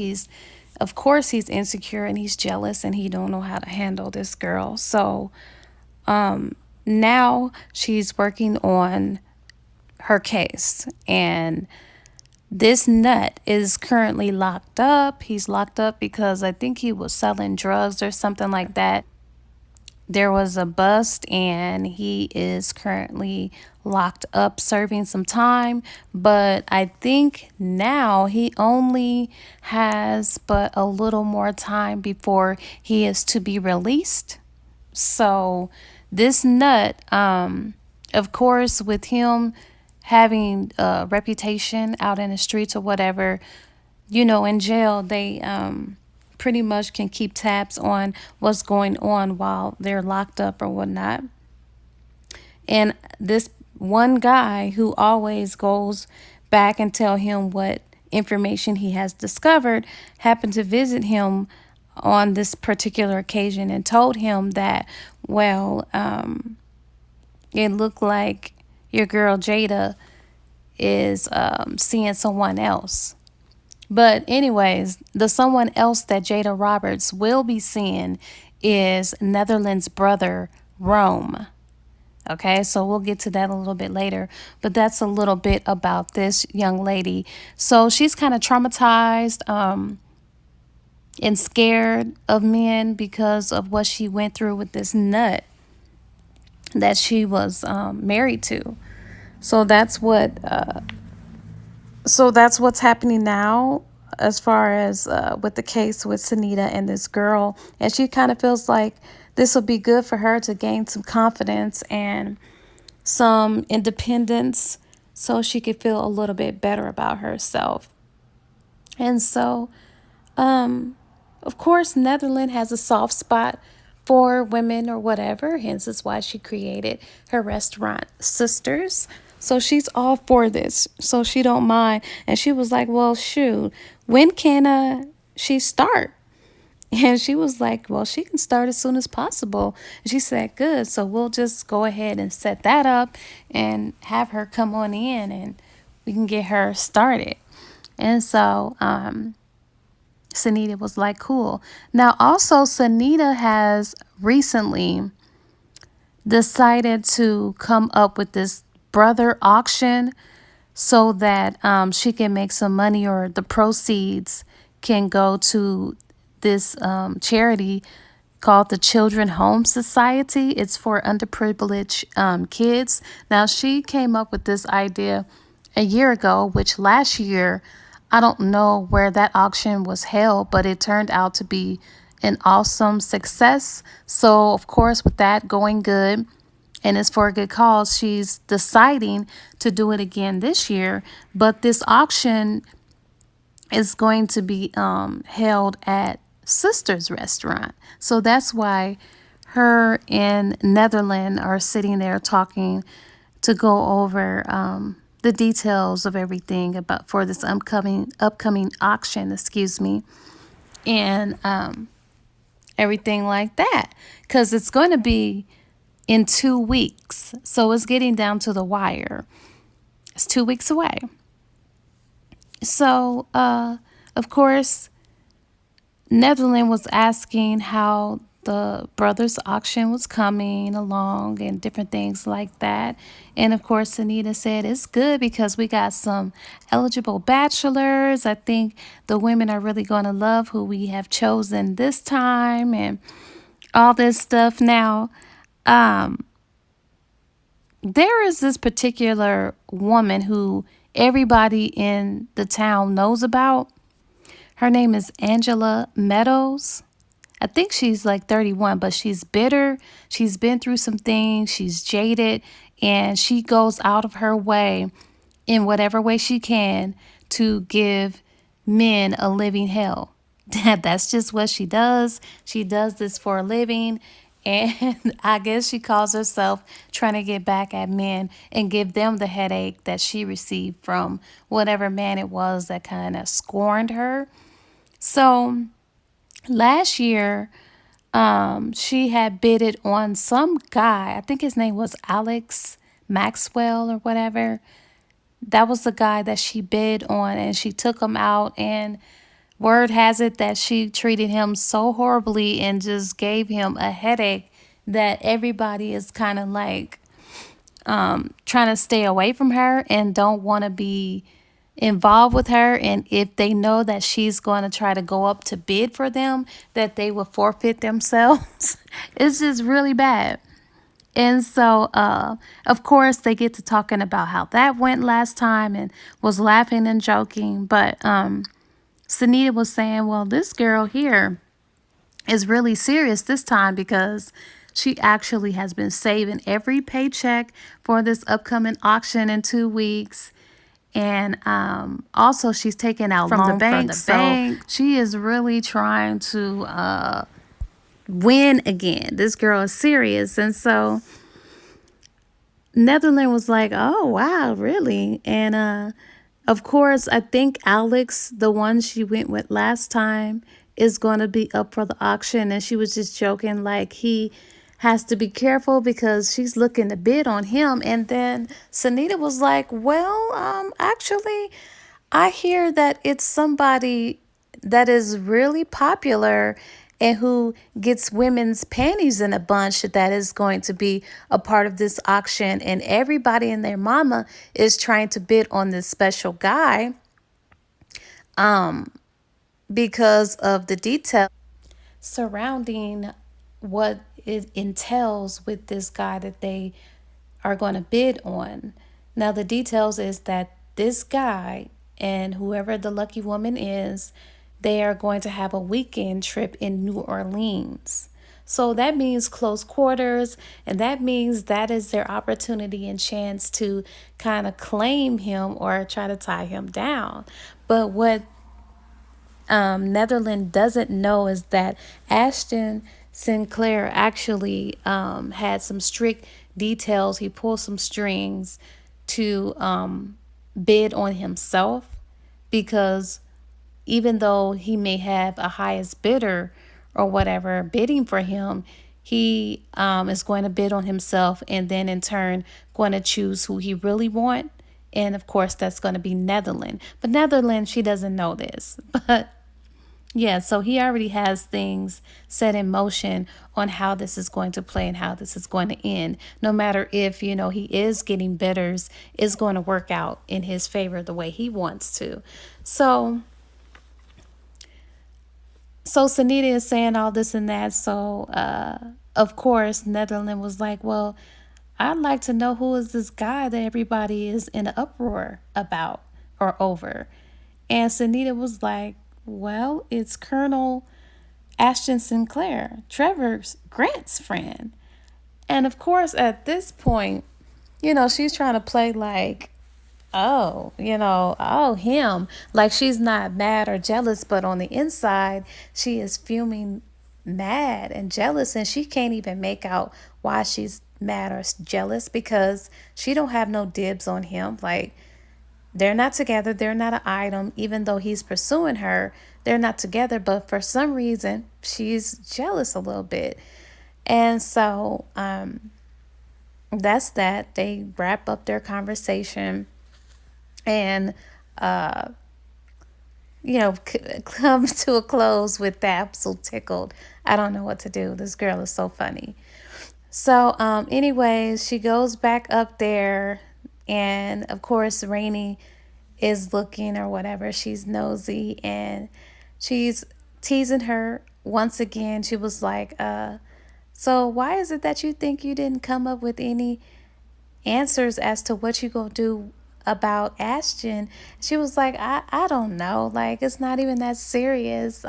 of course he's insecure and he's jealous and he don't know how to handle this girl. So now she's working on her case, and this nut is currently locked up. He's locked up because I think he was selling drugs or something like that. There was a bust, and he is currently locked up serving some time. But I think now he only has but a little more time before he is to be released. So this nut, of course, with him having a reputation out in the streets or whatever, in jail, they pretty much can keep tabs on what's going on while they're locked up or whatnot. And this one guy who always goes back and tell him what information he has discovered happened to visit him on this particular occasion and told him that, well, it looked like your girl Jada is seeing someone else. But anyways, the someone else that Jada Roberts will be seeing is Netherlands' brother, Rome. Okay, so we'll get to that a little bit later. But that's a little bit about this young lady. So she's kind of traumatized and scared of men because of what she went through with this nut that she was married to. So that's what so that's what's happening now as far as with the case with Sunita and this girl. And she kind of feels like this will be good for her to gain some confidence and some independence so she could feel a little bit better about herself. And so, of course, Netherlands has a soft spot for women or whatever. Hence is why she created her restaurant, Sisters. So she's all for this. So she don't mind. And she was like, well, shoot, when can she start? And she was like, well, she can start as soon as possible. And she said, good. So we'll just go ahead and set that up and have her come on in and we can get her started. And so Sunita was like, cool. Now, also, Sunita has recently decided to come up with this brother auction so that she can make some money, or the proceeds can go to this charity called the Children Home Society. It's for underprivileged kids. Now, she came up with this idea a year ago, which last year, I don't know where that auction was held, but it turned out to be an awesome success. So, of course, with that going good, and it's for a good cause, she's deciding to do it again this year. But this auction is going to be held at Sister's restaurant. So that's why her and Netherlands are sitting there talking to go over the details of everything about for this upcoming auction, and everything like that, because it's going to be in 2 weeks. So it's getting down to the wire. It's 2 weeks away. So, of course, Netherlands was asking how the brothers auction was coming along and different things like that. And of course, Sunita said it's good because we got some eligible bachelors. I think the women are really going to love who we have chosen this time and all this stuff. Now, there is this particular woman who everybody in the town knows about. Her name is Angela Meadows. I think she's like 31, but she's bitter. She's been through some things. She's jaded, and she goes out of her way in whatever way she can to give men a living hell. That's just what she does. She does this for a living. And I guess she calls herself trying to get back at men and give them the headache that she received from whatever man it was that kind of scorned her. So last year, she had bidded on some guy. I think his name was Alex Maxwell or whatever. That was the guy that she bid on, and she took him out, and word has it that she treated him so horribly and just gave him a headache that everybody is kind of like trying to stay away from her and don't want to be involved with her. And if they know that she's going to try to go up to bid for them, that they will forfeit themselves. It's just really bad. And so, of course, they get to talking about how that went last time and was laughing and joking. But Sunita was saying, well, this girl here is really serious this time because she actually has been saving every paycheck for this upcoming auction in 2 weeks. And also she's taking out from the bank. So she is really trying to win again. This girl is serious. And so Netherland was like, oh, wow, really? And of course, I think Alex, the one she went with last time, is going to be up for the auction. And she was just joking, like, he has to be careful because she's looking to bid on him. And then Sunita was like, well, actually, I hear that it's somebody that is really popular and who gets women's panties in a bunch that is going to be a part of this auction. And everybody and their mama is trying to bid on this special guy because of the details surrounding what it entails with this guy that they are going to bid on. Now, the details is that this guy and whoever the lucky woman is, they are going to have a weekend trip in New Orleans. So that means close quarters, and that means that is their opportunity and chance to kind of claim him or try to tie him down. But what Netherland doesn't know is that Ashton Sinclair actually had some strict details. He pulled some strings to bid on himself because even though he may have a highest bidder or whatever bidding for him, he is going to bid on himself and then in turn going to choose who he really want. And of course, that's going to be Netherland. But Netherland, she doesn't know this. But yeah, so he already has things set in motion on how this is going to play and how this is going to end. No matter if, he is getting bidders, it's going to work out in his favor the way he wants to. So Sunita is saying all this and that. So, of course, Netherland was like, well, I'd like to know who is this guy that everybody is in an uproar about or over. And Sunita was like, well, it's Colonel Ashton Sinclair, Trevor's Grant's friend. And of course, at this point, she's trying to play like, oh, oh, him. Like she's not mad or jealous, but on the inside, she is fuming mad and jealous, and she can't even make out why she's mad or jealous because she don't have no dibs on him. Like, they're not together. They're not an item. Even though he's pursuing her, they're not together. But for some reason, she's jealous a little bit. And so that's that. They wrap up their conversation and, come to a close with that. I'm so tickled. I don't know what to do. This girl is so funny. So, anyways, she goes back up there, and of course, Rainey is looking or whatever. She's nosy and she's teasing her once again. She was like, so why is it that you think you didn't come up with any answers as to what you gonna do about Ashton? She was like, I don't know. Like, it's not even that serious.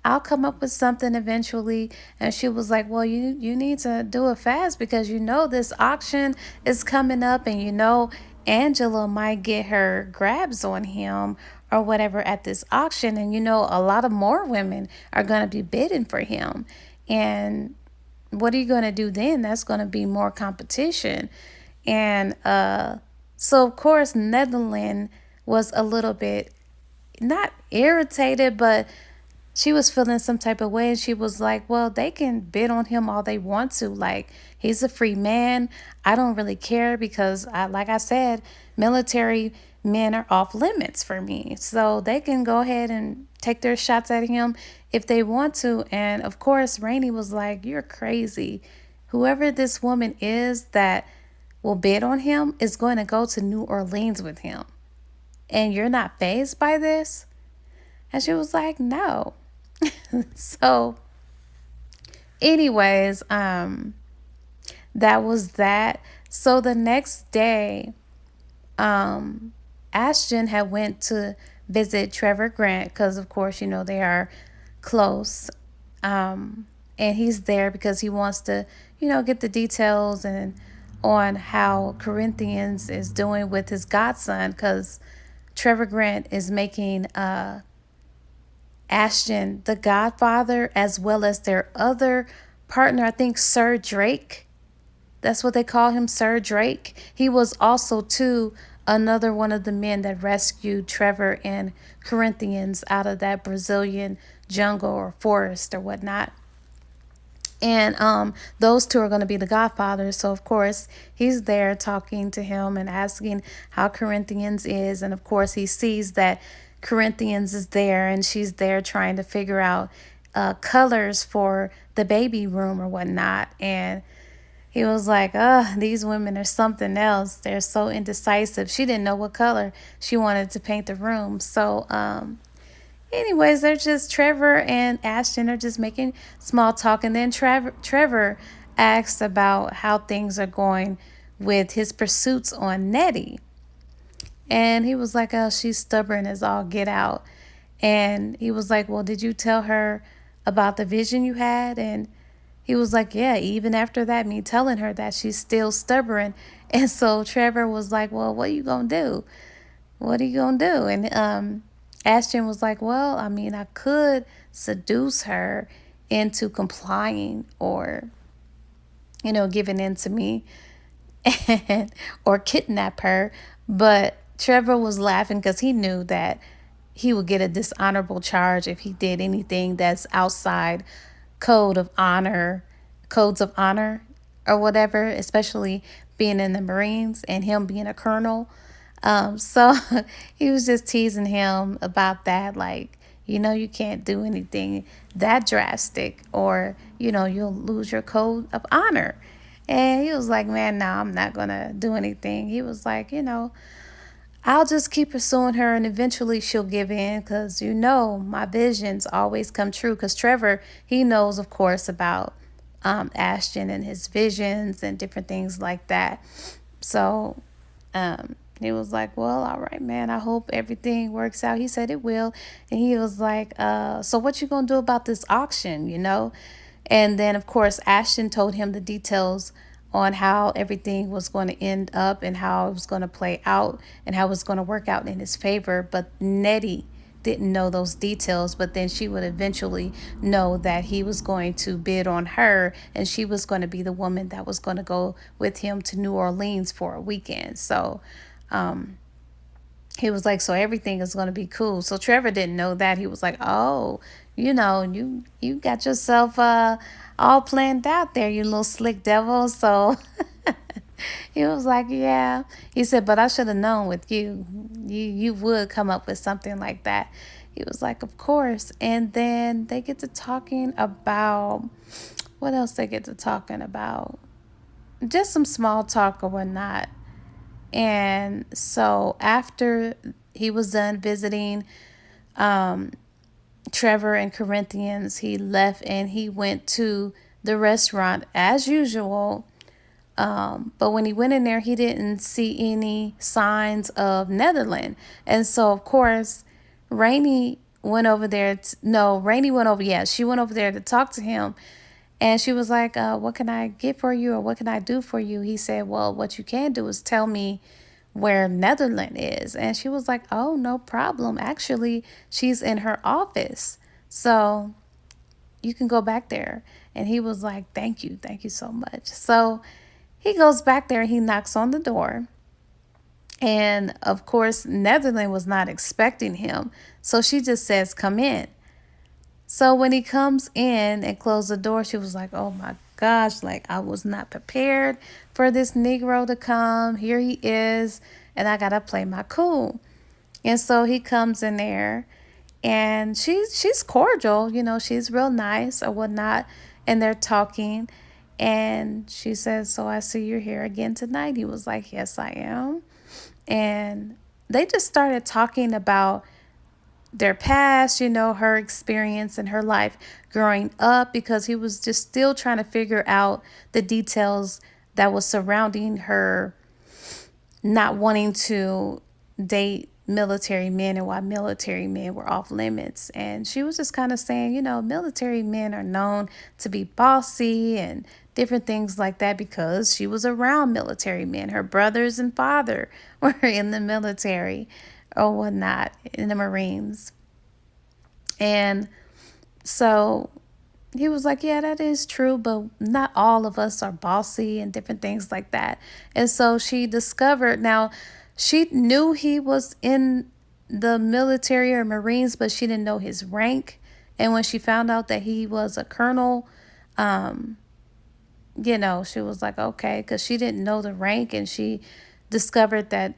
I'll come up with something eventually. And she was like, well, you need to do it fast because this auction is coming up, and Angela might get her grabs on him or whatever at this auction, and a lot of more women are going to be bidding for him. And what are you going to do then? That's going to be more competition. And so of course Netherland was a little bit not irritated, but she was feeling some type of way, and she was like, well, they can bid on him all they want to. Like, he's a free man. I don't really care because, like I said, military men are off limits for me. So they can go ahead and take their shots at him if they want to. And of course, Rainey was like, you're crazy. Whoever this woman is that will bid on him is going to go to New Orleans with him. And you're not fazed by this? And she was like, no. So anyways, that was that. So the next day, Ashton had went to visit Trevor Grant because of course, they are close. And he's there because he wants to, get the details and on how Corinthians is doing with his godson, because Trevor Grant is making Ashton the godfather, as well as their other partner, I think Sir Drake. That's what they call him, Sir Drake. He was also, too, another one of the men that rescued Trevor and Corinthians out of that Brazilian jungle or forest or whatnot. And those two are going to be the godfathers. So, of course, he's there talking to him and asking how Corinthians is. And, of course, he sees that Corinthians is there and she's there trying to figure out colors for the baby room or whatnot. And he was like, these women are something else. They're so indecisive. She didn't know what color she wanted to paint the room. So, anyways, they're just Trevor and Ashton are just making small talk, and then Trevor asks about how things are going with his pursuits on Nettie, and he was like, "Oh, she's stubborn as all get out," and he was like, "Well, did you tell her about the vision you had?" And he was like, "Yeah, even after that, me telling her that, she's still stubborn." And so Trevor was like, "Well, what are you gonna do? What are you gonna do?" And Ashton was like, "Well, I mean, I could seduce her into complying or, giving in to me and or kidnap her." But Trevor was laughing because he knew that he would get a dishonorable charge if he did anything that's outside code of honor, codes of honor or whatever, especially being in the Marines and him being a colonel. So he was just teasing him about that, like, you can't do anything that drastic or, you'll lose your code of honor. And he was like, man, no, I'm not going to do anything. He was like, I'll just keep pursuing her and eventually she'll give in because, my visions always come true. Because Trevor, he knows, of course, about Ashton and his visions and different things like that. So he was like, well, all right, man, I hope everything works out. He said it will. And he was like, so what you going to do about this auction, And then, of course, Ashton told him the details on how everything was going to end up and how it was going to play out and how it was going to work out in his favor. But Nettie didn't know those details, but then she would eventually know that he was going to bid on her and she was going to be the woman that was going to go with him to New Orleans for a weekend. So he was like, so everything is going to be cool. So Trevor didn't know that. He was like, oh, you got yourself all planned out there, you little slick devil. So he was like, yeah. He said, but I should have known with you. You would come up with something like that. He was like, of course. And then they get to talking about, what else they get to talking about? Just some small talk or whatnot. And so after he was done visiting Trevor and Corinthians, he left and he went to the restaurant as usual. But when he went in there, he didn't see any signs of Netherland. And so, of course, Rainey went over there. Rainey went over. Yeah, she went over there to talk to him. And she was like, what can I get for you or what can I do for you? He said, well, what you can do is tell me where Netherland is. And she was like, oh, no problem. Actually, she's in her office. So you can go back there. And he was like, thank you. Thank you so much. So he goes back there and he knocks on the door. And of course, Netherland was not expecting him. So she just says, come in. So when he comes in and closes the door, she was like, oh my gosh, like I was not prepared for this Negro to come. Here he is, and I got to play my cool. And so he comes in there and she's cordial, she's real nice or whatnot. And they're talking and she says, so I see you're here again tonight. He was like, yes, I am. And they just started talking about their past, her experience and her life growing up, because he was just still trying to figure out the details that was surrounding her not wanting to date military men and why military men were off limits. And she was just kind of saying, military men are known to be bossy and different things like that because she was around military men. Her brothers and father were in the military or whatnot, in the Marines. And so he was like, yeah, that is true, but not all of us are bossy and different things like that. And so she discovered, now she knew he was in the military or Marines, but she didn't know his rank. And when she found out that he was a colonel, um, she was like, okay, because she didn't know the rank. And she discovered that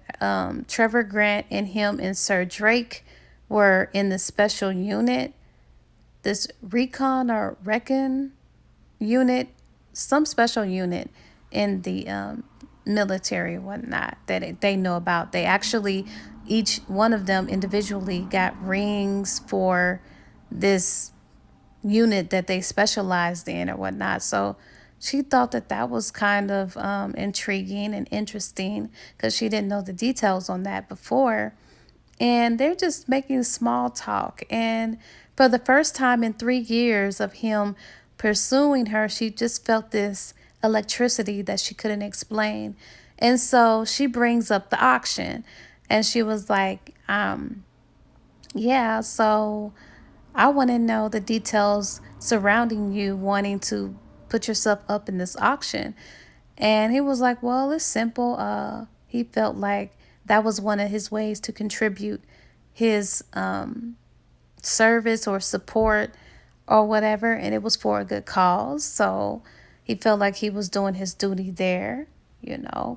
Trevor Grant and him and Sir Drake were in the special unit, this recon or recon unit, some special unit in the military and whatnot that they know about. They actually, each one of them individually got rings for this unit that they specialized in or whatnot. So she thought that that was kind of intriguing and interesting because she didn't know the details on that before. And they're just making small talk. And for the first time in 3 years of him pursuing her, she just felt this electricity that she couldn't explain. And so she brings up the auction. And she was like, yeah, so I want to know the details surrounding you wanting to put yourself up in this auction. And he was like, well, it's simple. He felt like that was one of his ways to contribute his service or support or whatever. And it was for a good cause. So he felt like he was doing his duty there,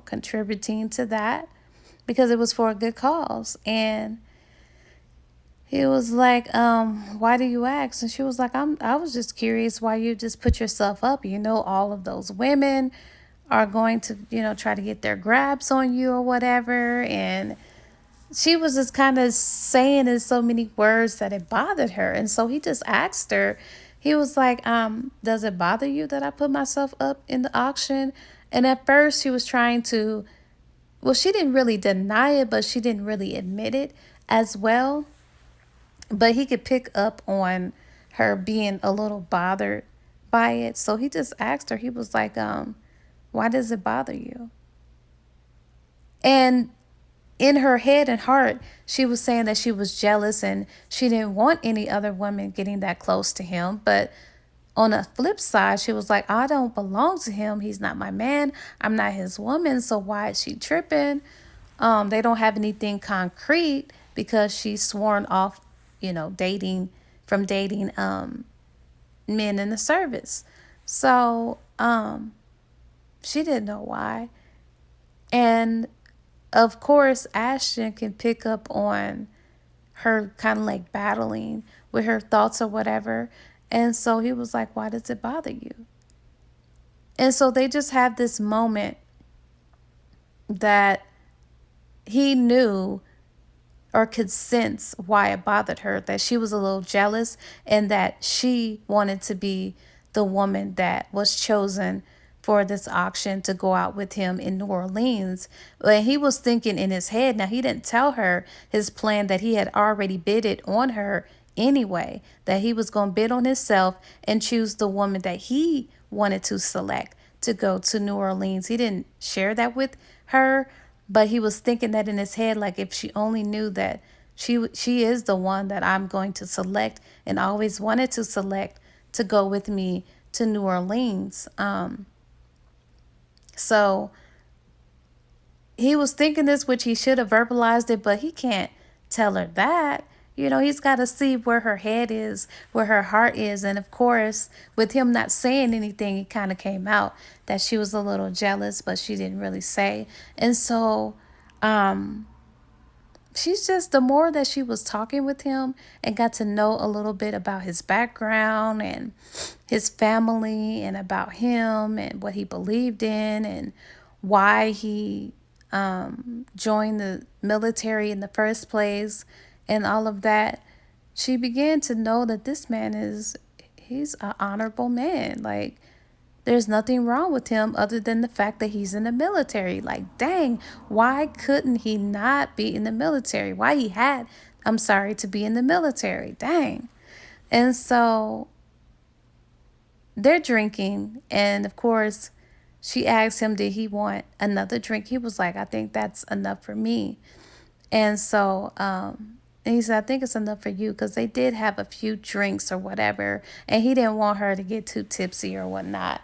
contributing to that because it was for a good cause. And he was like, why do you ask? And she was like, I was just curious why you just put yourself up. All of those women are going to, try to get their grabs on you or whatever. And she was just kind of saying in so many words that it bothered her. And so he just asked her, he was like, does it bother you that I put myself up in the auction? And at first she was trying to, well, she didn't really deny it, but she didn't really admit it as well. But he could pick up on her being a little bothered by it. So he just asked her, he was like, why does it bother you? And in her head and heart, she was saying that she was jealous and she didn't want any other woman getting that close to him. But on the flip side, she was like, I don't belong to him. He's not my man. I'm not his woman. So why is she tripping? They don't have anything concrete because she's sworn off, dating men in the service. So she didn't know why. And of course, Ashton can pick up on her kind of like battling with her thoughts or whatever. And so he was like, why does it bother you? And so they just had this moment that he knew or could sense why it bothered her, that she was a little jealous and that she wanted to be the woman that was chosen for this auction to go out with him in New Orleans. But he was thinking in his head, now he didn't tell her his plan that he had already bidded on her anyway, that he was going to bid on himself and choose the woman that he wanted to select to go to New Orleans. He didn't share that with her, but he was thinking that in his head, like if she only knew that she is the one that I'm going to select and always wanted to select to go with me to New Orleans. So he was thinking this, which he should have verbalized it, but he can't tell her that. He's got to see where her head is, where her heart is. And of course, with him not saying anything, it kind of came out that she was a little jealous, but she didn't really say. And so she's just, the more that she was talking with him and got to know a little bit about his background and his family and about him and what he believed in and why he joined the military in the first place and all of that, she began to know that this man he's an honorable man. Like, there's nothing wrong with him other than the fact that he's in the military. Like, dang, why couldn't he not be in the military? Why he had, I'm sorry, to be in the military. Dang. And so they're drinking. And of course, she asked him, did he want another drink? He was like, I think that's enough for me. And so And he said, I think it's enough for you, because they did have a few drinks or whatever. And he didn't want her to get too tipsy or whatnot.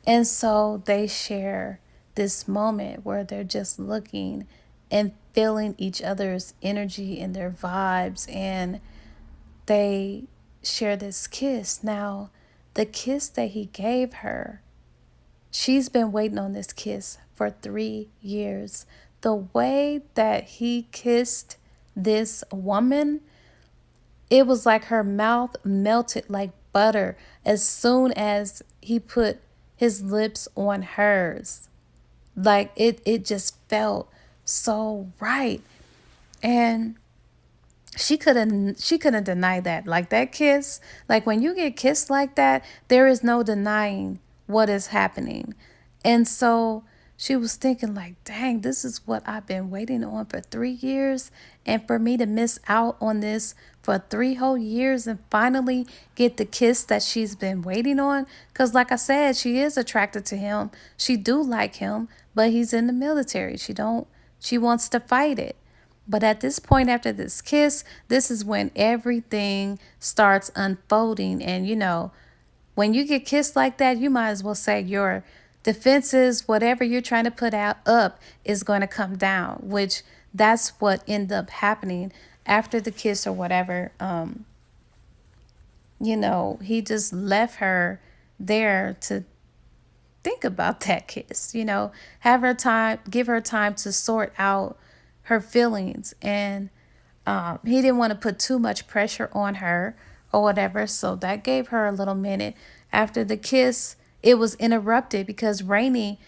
And so they share this moment where they're just looking and feeling each other's energy and their vibes. And they share this kiss. Now, the kiss that he gave her, she's been waiting on this kiss for 3 years. The way that he kissed this woman, it was like her mouth melted like butter as soon as he put his lips on hers. Like it just felt so right. And she couldn't deny that. Like that kiss, like when you get kissed like that, there is no denying what is happening. And so she was thinking like, dang, this is what I've been waiting on for 3 years. And for me to miss out on this for 3 whole years and finally get the kiss that she's been waiting on. Because like I said, she is attracted to him. She do like him, but he's in the military. She wants to fight it. But at this point, after this kiss, this is when everything starts unfolding. And, when you get kissed like that, you might as well say your defenses, whatever you're trying to put out up, is going to come down, which that's what ended up happening after the kiss or whatever. He just left her there to think about that kiss, have her time, give her time to sort out her feelings. And he didn't want to put too much pressure on her or whatever. So that gave her a little minute. After the kiss, it was interrupted because Rainey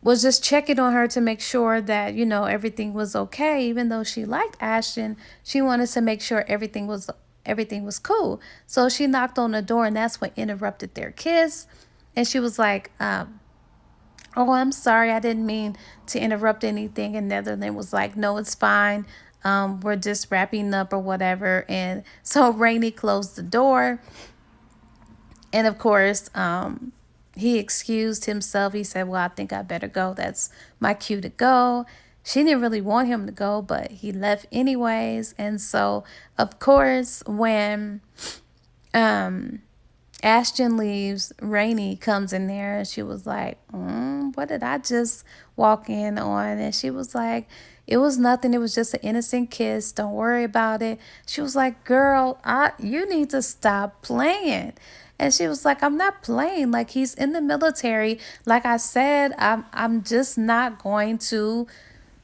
was just checking on her to make sure that, everything was okay. Even though she liked Ashton, she wanted to make sure everything was cool. So she knocked on the door, and that's what interrupted their kiss. And she was like, oh, I'm sorry, I didn't mean to interrupt anything. And Netherland was like, no, it's fine. We're just wrapping up or whatever. And so Rainey closed the door. And of course, he excused himself. He said, well, I think I better go. That's my cue to go. She didn't really want him to go, but he left anyways. And so, of course, when Ashton leaves, Rainey comes in there, and she was like, what did I just walk in on? And she was like, it was nothing. It was just an innocent kiss. Don't worry about it. She was like, girl, you need to stop playing. And she was like, I'm not playing. Like, he's in the military. Like I said, I'm just not going to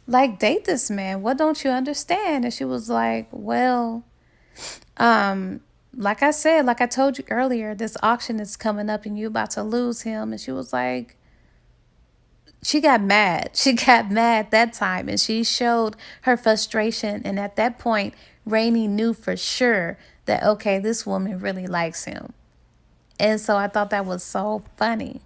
like date this man. What don't you understand? And she was like, well, like I said, like I told you earlier, this auction is coming up and you about to lose him. And she was like, she got mad. She got mad that time, and she showed her frustration. And at that point, Rainey knew for sure that, okay, this woman really likes him. And so I thought that was so funny.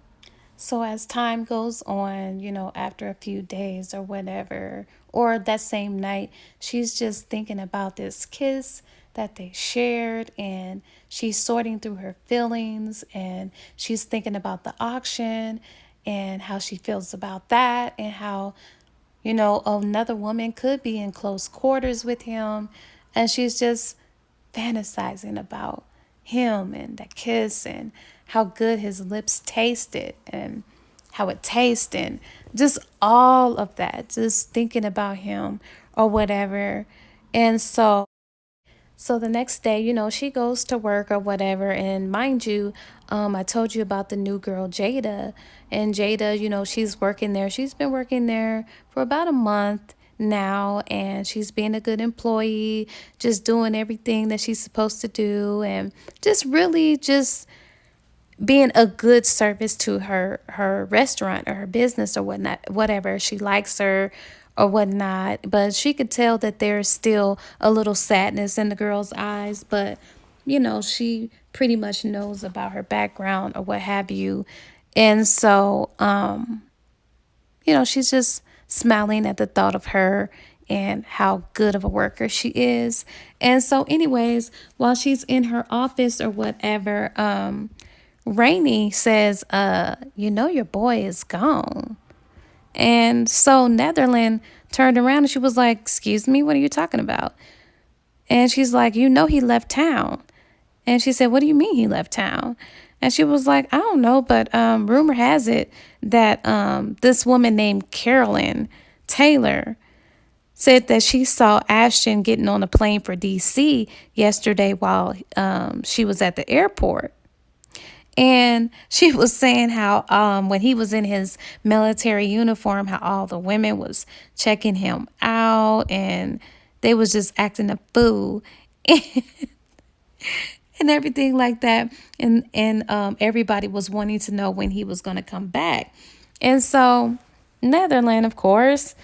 So as time goes on, after a few days or whatever, or that same night, she's just thinking about this kiss that they shared, and she's sorting through her feelings, and she's thinking about the auction and how she feels about that, and how, another woman could be in close quarters with him. And she's just fantasizing about him and that kiss and how good his lips tasted and how it tastes, and just all of that, just thinking about him or whatever. And so the next day, she goes to work or whatever. And mind you, I told you about the new girl, Jada. And Jada, she's working there. She's been working there for about a month now. And she's being a good employee, just doing everything that she's supposed to do. And just really just being a good service to her restaurant or her business or whatnot, whatever. She likes her or whatnot, but she could tell that there's still a little sadness in the girl's eyes. But she pretty much knows about her background or what have you. And so she's just smiling at the thought of her and how good of a worker she is. And so anyways, while she's in her office or whatever, Rainey says, your boy is gone. And so Netherland turned around and she was like, excuse me, what are you talking about? And she's like, you know, he left town. And she said, what do you mean he left town? And she was like, I don't know, but rumor has it that this woman named Carolyn Taylor said that she saw Ashton getting on a plane for DC yesterday while she was at the airport. And she was saying how when he was in his military uniform, how all the women was checking him out and they was just acting a fool. And everything like that. And everybody was wanting to know when he was going to come back. And so Netherland, of course,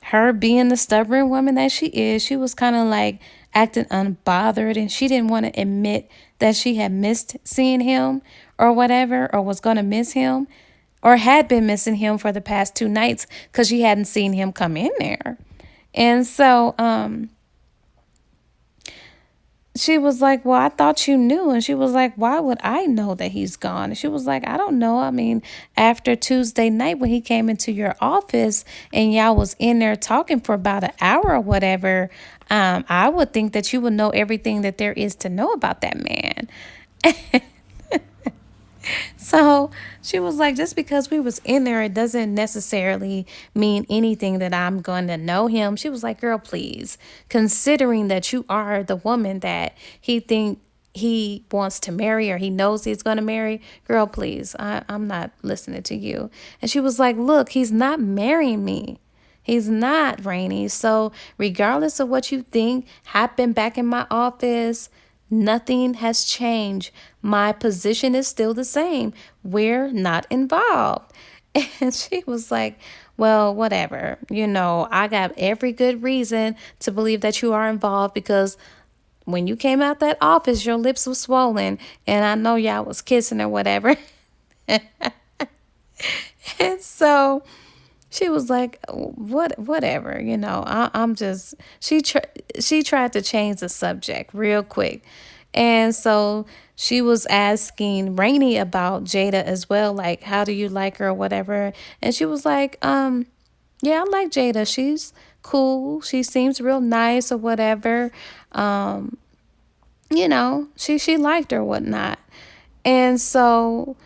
her being the stubborn woman that she is, she was kind of like acting unbothered, and she didn't want to admit that she had missed seeing him or whatever, or was going to miss him, or had been missing him for the past 2 nights because she hadn't seen him come in there. And so she was like, well, I thought you knew. And she was like, why would I know that he's gone? And she was like, I don't know. I mean, after Tuesday night when he came into your office and y'all was in there talking for about an hour or whatever, I would think that you would know everything that there is to know about that man. So she was like, just because we was in there, it doesn't necessarily mean anything that I'm going to know him. She was like, girl, please, considering that you are the woman that he think he wants to marry or he knows he's going to marry, girl, please, I'm not listening to you. And she was like, look, he's not marrying me. He's not, Rainey. So regardless of what you think happened back in my office, nothing has changed. My position is still the same. We're not involved. And she was like, well, whatever. You know, I got every good reason to believe that you are involved because when you came out that office, your lips were swollen. And I know y'all was kissing or whatever. And so she was like, whatever, you know, I'm just, she tried to change the subject real quick. And so she was asking Rainey about Jada as well, like, how do you like her or whatever. And she was like, yeah, I like Jada. She's cool. She seems real nice or whatever. You know, she liked her, whatnot. And so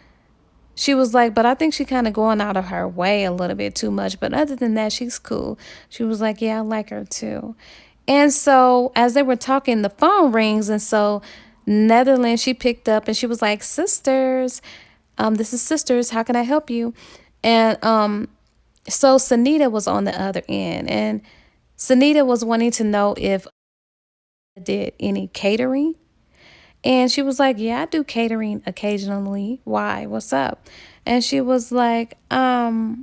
she was like, but I think she kind of going out of her way a little bit too much. But other than that, she's cool. She was like, yeah, I like her too. And so as they were talking, the phone rings. And so Netherlands, she picked up and she was like, sisters, this is sisters. How can I help you? And so Sanita was on the other end. And Sanita was wanting to know if I did any catering. And she was like, yeah, I do catering occasionally. Why? What's up? And she was like, I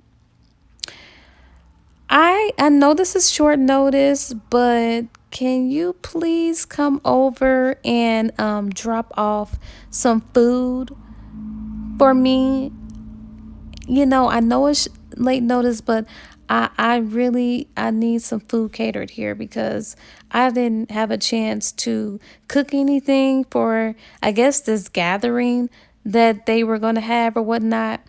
know this is short notice, but can you please come over and drop off some food for me? You know, I know it's late notice, but I need some food catered here because I didn't have a chance to cook anything for, I guess, this gathering that they were going to have or whatnot.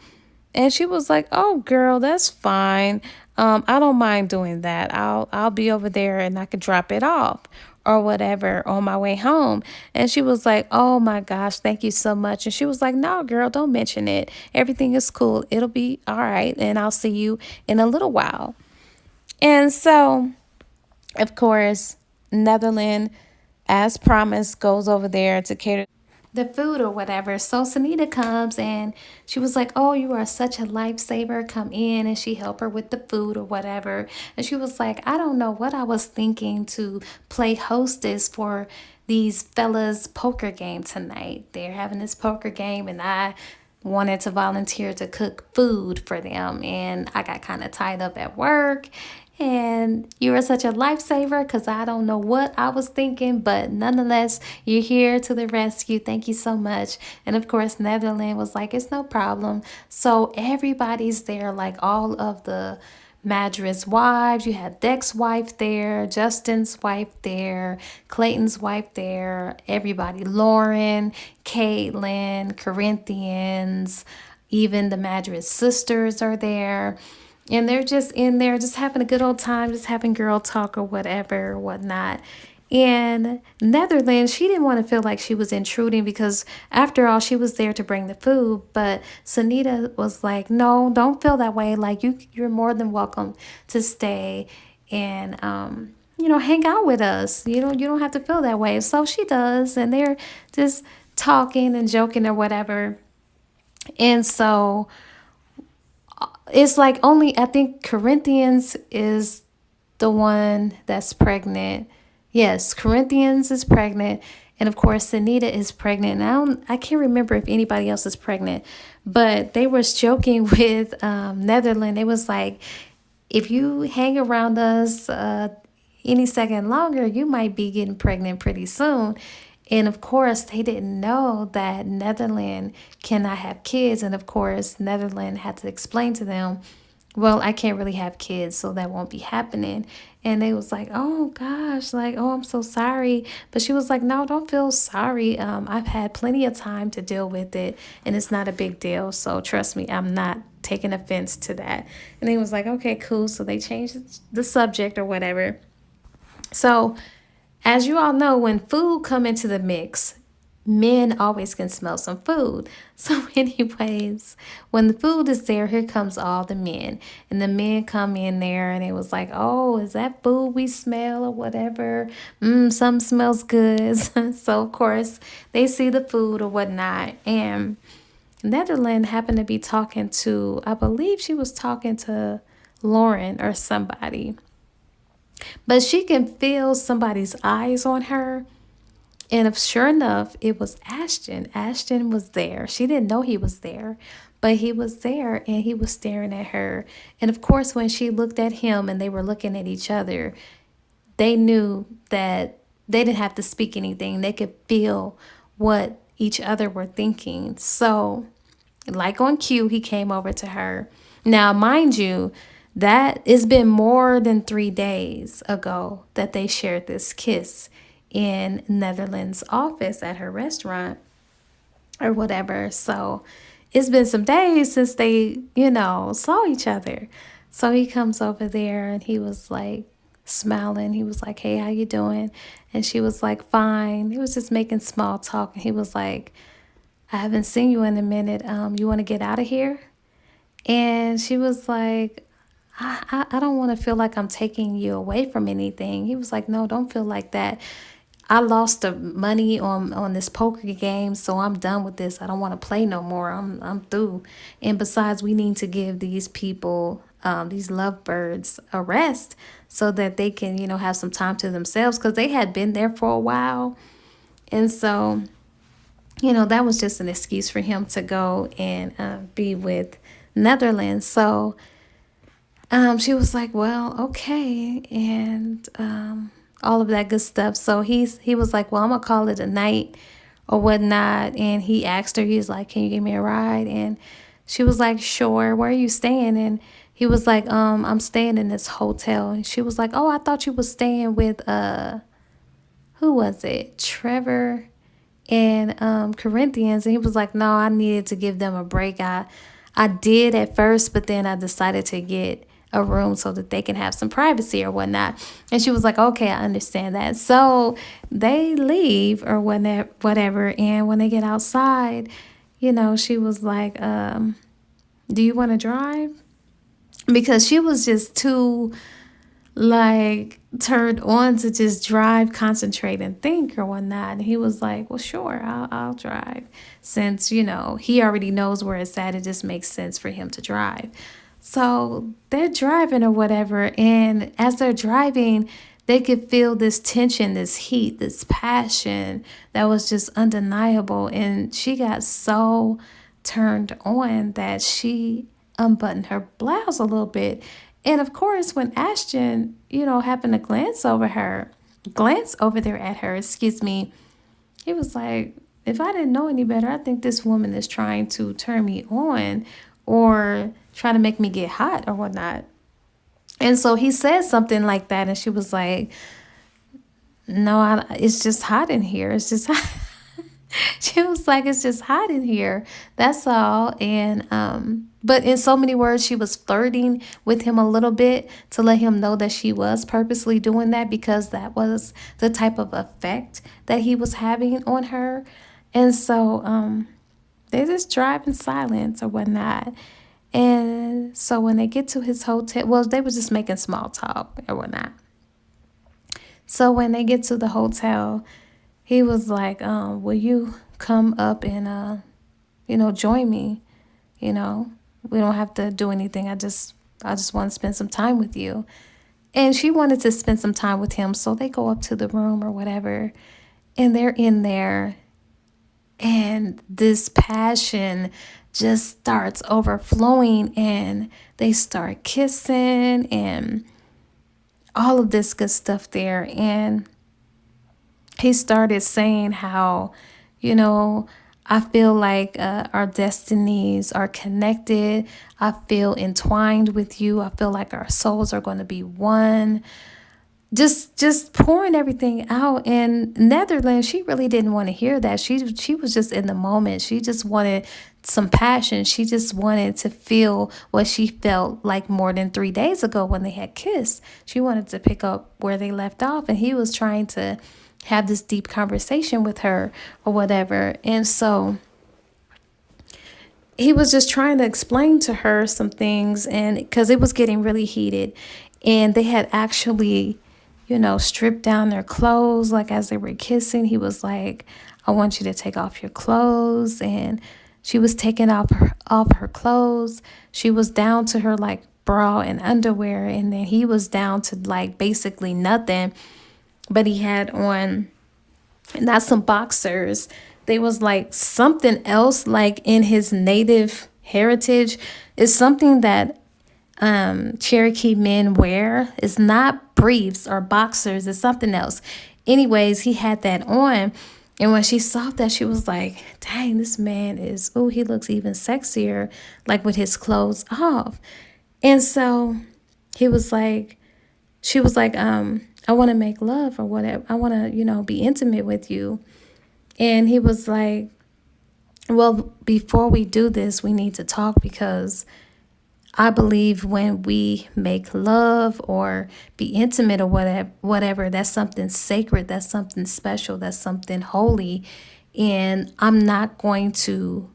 And she was like, "Oh, girl, that's fine. I don't mind doing that. I'll be over there and I could drop it off or whatever on my way home." And she was like, "Oh my gosh, thank you so much." And she was like, "No, girl, don't mention it. Everything is cool. It'll be all right, and I'll see you in a little while." And so, of course, Netherland, as promised, goes over there to cater the food or whatever. So Sanita comes and she was like, "Oh, you are such a lifesaver. Come in." And she helped her with the food or whatever. And she was like, "I don't know what I was thinking to play hostess for these fellas poker game tonight. They're having this poker game and I wanted to volunteer to cook food for them, and I got kind of tied up at work, and you were such a lifesaver because I don't know what I was thinking, but nonetheless, you're here to the rescue. Thank you so much." And of course, Netherland was like, "It's no problem." So everybody's there, like all of the Madras wives. You had Deck's wife there, Justin's wife there, Clayton's wife there, everybody, Lauren, Caitlin, Corinthians, even the Madras sisters are there. And they're just in there, just having a good old time, just having girl talk or whatever, or whatnot. And Netherlands, she didn't want to feel like she was intruding because, after all, she was there to bring the food. But Sunita was like, "No, don't feel that way. Like you're more than welcome to stay and hang out with us. You don't have to feel that way." So she does, and they're just talking and joking or whatever. And so it's like only I think Corinthians is the one that's pregnant. Yes, Corinthians is pregnant, and of course Anita is pregnant. And I can't remember if anybody else is pregnant, but they was joking with Netherlands. It was like, if you hang around us any second longer, you might be getting pregnant pretty soon. And of course, they didn't know that Netherlands cannot have kids. And of course, Netherlands had to explain to them, well, I can't really have kids, so that won't be happening. And they was like, oh gosh, like, oh, I'm so sorry. But she was like, no, don't feel sorry. I've had plenty of time to deal with it, and it's not a big deal. So trust me, I'm not taking offense to that. And he was like, okay, cool. So they changed the subject or whatever. So as you all know, when food come into the mix, men always can smell some food. So anyways, when the food is there, here comes all the men. And the men come in there and it was like, oh, is that food we smell or whatever? Something smells good. So of course they see the food or whatnot. And Netherlands happened to be talking to, I believe she was talking to Lauren or somebody. But she can feel somebody's eyes on her. And if sure enough, it was Ashton. Ashton was there. She didn't know he was there, but he was there and he was staring at her. And of course, when she looked at him and they were looking at each other, they knew that they didn't have to speak anything. They could feel what each other were thinking. So, like on cue, he came over to her. Now, mind you, that it's been more than 3 days ago that they shared this kiss in Netherlands' office at her restaurant or whatever. So it's been some days since they, saw each other. So he comes over there and he was like smiling. He was like, hey, how you doing? And she was like, fine. He was just making small talk. And he was like, I haven't seen you in a minute. You want to get out of here? And she was like, I don't want to feel like I'm taking you away from anything. He was like, no, don't feel like that. I lost the money on this poker game, so I'm done with this. I don't want to play no more. I'm through. And besides, we need to give these people, these lovebirds, a rest so that they can, have some time to themselves, because they had been there for a while. And so, that was just an excuse for him to go and be with Netherlands. So she was like, well, okay. And all of that good stuff. So he was like, well, I'm gonna call it a night or whatnot. And he asked her, he's like, can you give me a ride? And she was like, sure. Where are you staying? And he was like, I'm staying in this hotel. And she was like, oh, I thought you was staying with who was it? Trevor and Corinthians. And he was like, no, I needed to give them a break. I did at first, but then I decided to get a room so that they can have some privacy or whatnot. And she was like, okay, I understand that. So they leave or whatever. And when they get outside, she was like, do you want to drive? Because she was just too like turned on to just drive, concentrate, and think or whatnot. And he was like, well, sure, I'll drive. Since, he already knows where it's at, it just makes sense for him to drive. So they're driving or whatever. And as they're driving, they could feel this tension, this heat, this passion that was just undeniable. And she got so turned on that she unbuttoned her blouse a little bit. And of course, when Ashton, happened to glance over there at her, he was like, if I didn't know any better, I think this woman is trying to turn me on or trying to make me get hot or whatnot. And so he said something like that. And she was like, no, it's just hot in here. It's just hot. She was like, it's just hot in here. That's all. And but in so many words, she was flirting with him a little bit to let him know that she was purposely doing that because that was the type of effect that he was having on her. And so they just drive in silence or whatnot. And so when they get to his hotel, well, they were just making small talk or whatnot. So when they get to the hotel, he was like, will you come up and, join me? You know, we don't have to do anything. I just want to spend some time with you. And she wanted to spend some time with him. So they go up to the room or whatever. And they're in there. And this passion just starts overflowing. And they start kissing and all of this good stuff there. And he started saying how, you know, I feel like our destinies are connected. I feel entwined with you. I feel like our souls are going to be one. Just pouring everything out. In Netherlands, she really didn't want to hear that. She was just in the moment. She just wanted some passion. She just wanted to feel what she felt like more than 3 days ago when they had kissed. She wanted to pick up where they left off, and he was trying to have this deep conversation with her or whatever. And so he was just trying to explain to her some things, and because it was getting really heated, and they had actually, stripped down their clothes. Like as they were kissing, he was like, I want you to take off your clothes. And she was taking off her clothes. She was down to her like bra and underwear, and then he was down to like basically nothing, but he had on not some boxers. They was like something else, like in his native heritage. Is something that Cherokee men wear. It's not briefs or boxers. It's something else. Anyways, he had that on. And when she saw that, she was like, dang, this man is, oh, he looks even sexier, like with his clothes off. And so she was like, I want to make love or whatever. I want to, be intimate with you. And he was like, well, before we do this, we need to talk, because I believe when we make love or be intimate or whatever, that's something sacred, that's something special, that's something holy. And I'm not going to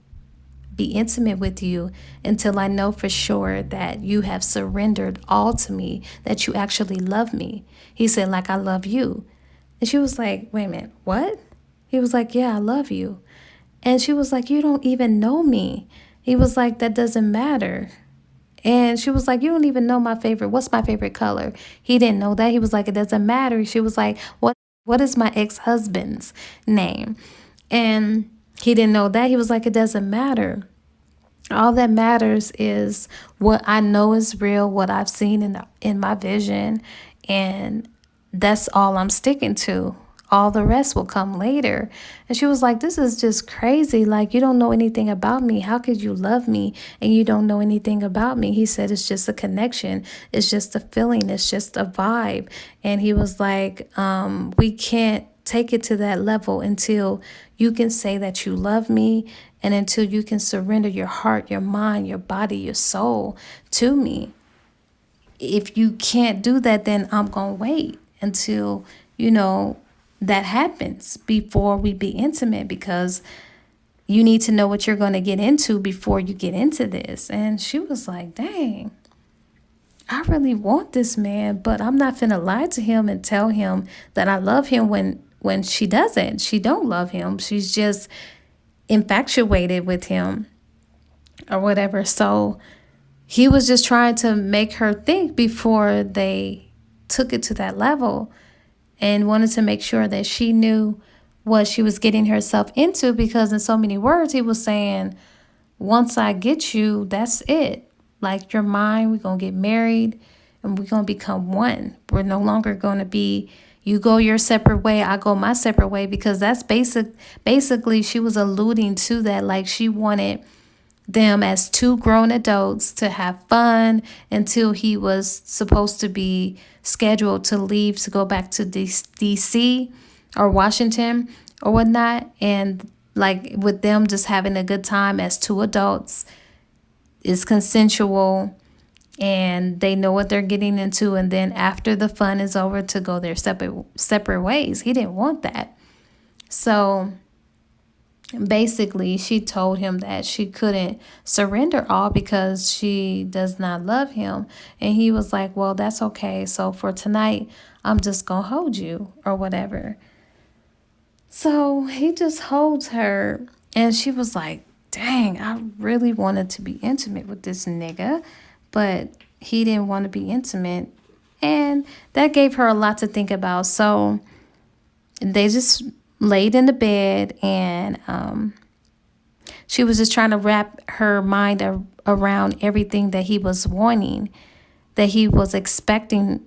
be intimate with you until I know for sure that you have surrendered all to me, that you actually love me. He said, like, I love you. And she was like, wait a minute, what? He was like, yeah, I love you. And she was like, you don't even know me. He was like, that doesn't matter. And she was like, you don't even know what's my favorite color? He didn't know that. He was like, it doesn't matter. She was like, what is my ex-husband's name? And he didn't know that. He was like, it doesn't matter. All that matters is what I know is real, what I've seen in my vision. And that's all I'm sticking to. All the rest will come later. And she was like, this is just crazy. Like, you don't know anything about me. How could you love me and you don't know anything about me? He said, it's just a connection. It's just a feeling. It's just a vibe. And he was like, we can't take it to that level until you can say that you love me, and until you can surrender your heart, your mind, your body, your soul to me. If you can't do that, then I'm going to wait until, that happens before we be intimate, because you need to know what you're going to get into before you get into this. And she was like, dang, I really want this man, but I'm not finna lie to him and tell him that I love him when she doesn't. She don't love him. She's just infatuated with him or whatever. So he was just trying to make her think before they took it to that level, and wanted to make sure that she knew what she was getting herself into, because in so many words, he was saying, once I get you, that's it. Like, you're mine. We're going to get married and we're going to become one. We're no longer going to be, you go your separate way, I go my separate way, because that's basically she was alluding to that. Like, she wanted them as two grown adults to have fun until he was supposed to be scheduled to leave to go back to DC or Washington or whatnot. And like with them just having a good time as two adults. It's consensual and they know what they're getting into, and then after the fun is over to go their separate ways. He didn't want that. So basically she told him that she couldn't surrender all because she does not love him, and he was like, well, that's okay, so for tonight I'm just gonna hold you or whatever. So he just holds her, and she was like, dang, I really wanted to be intimate with this nigga, but he didn't want to be intimate. And that gave her a lot to think about. So they just laid in the bed, and she was just trying to wrap her mind around everything that he was wanting, that he was expecting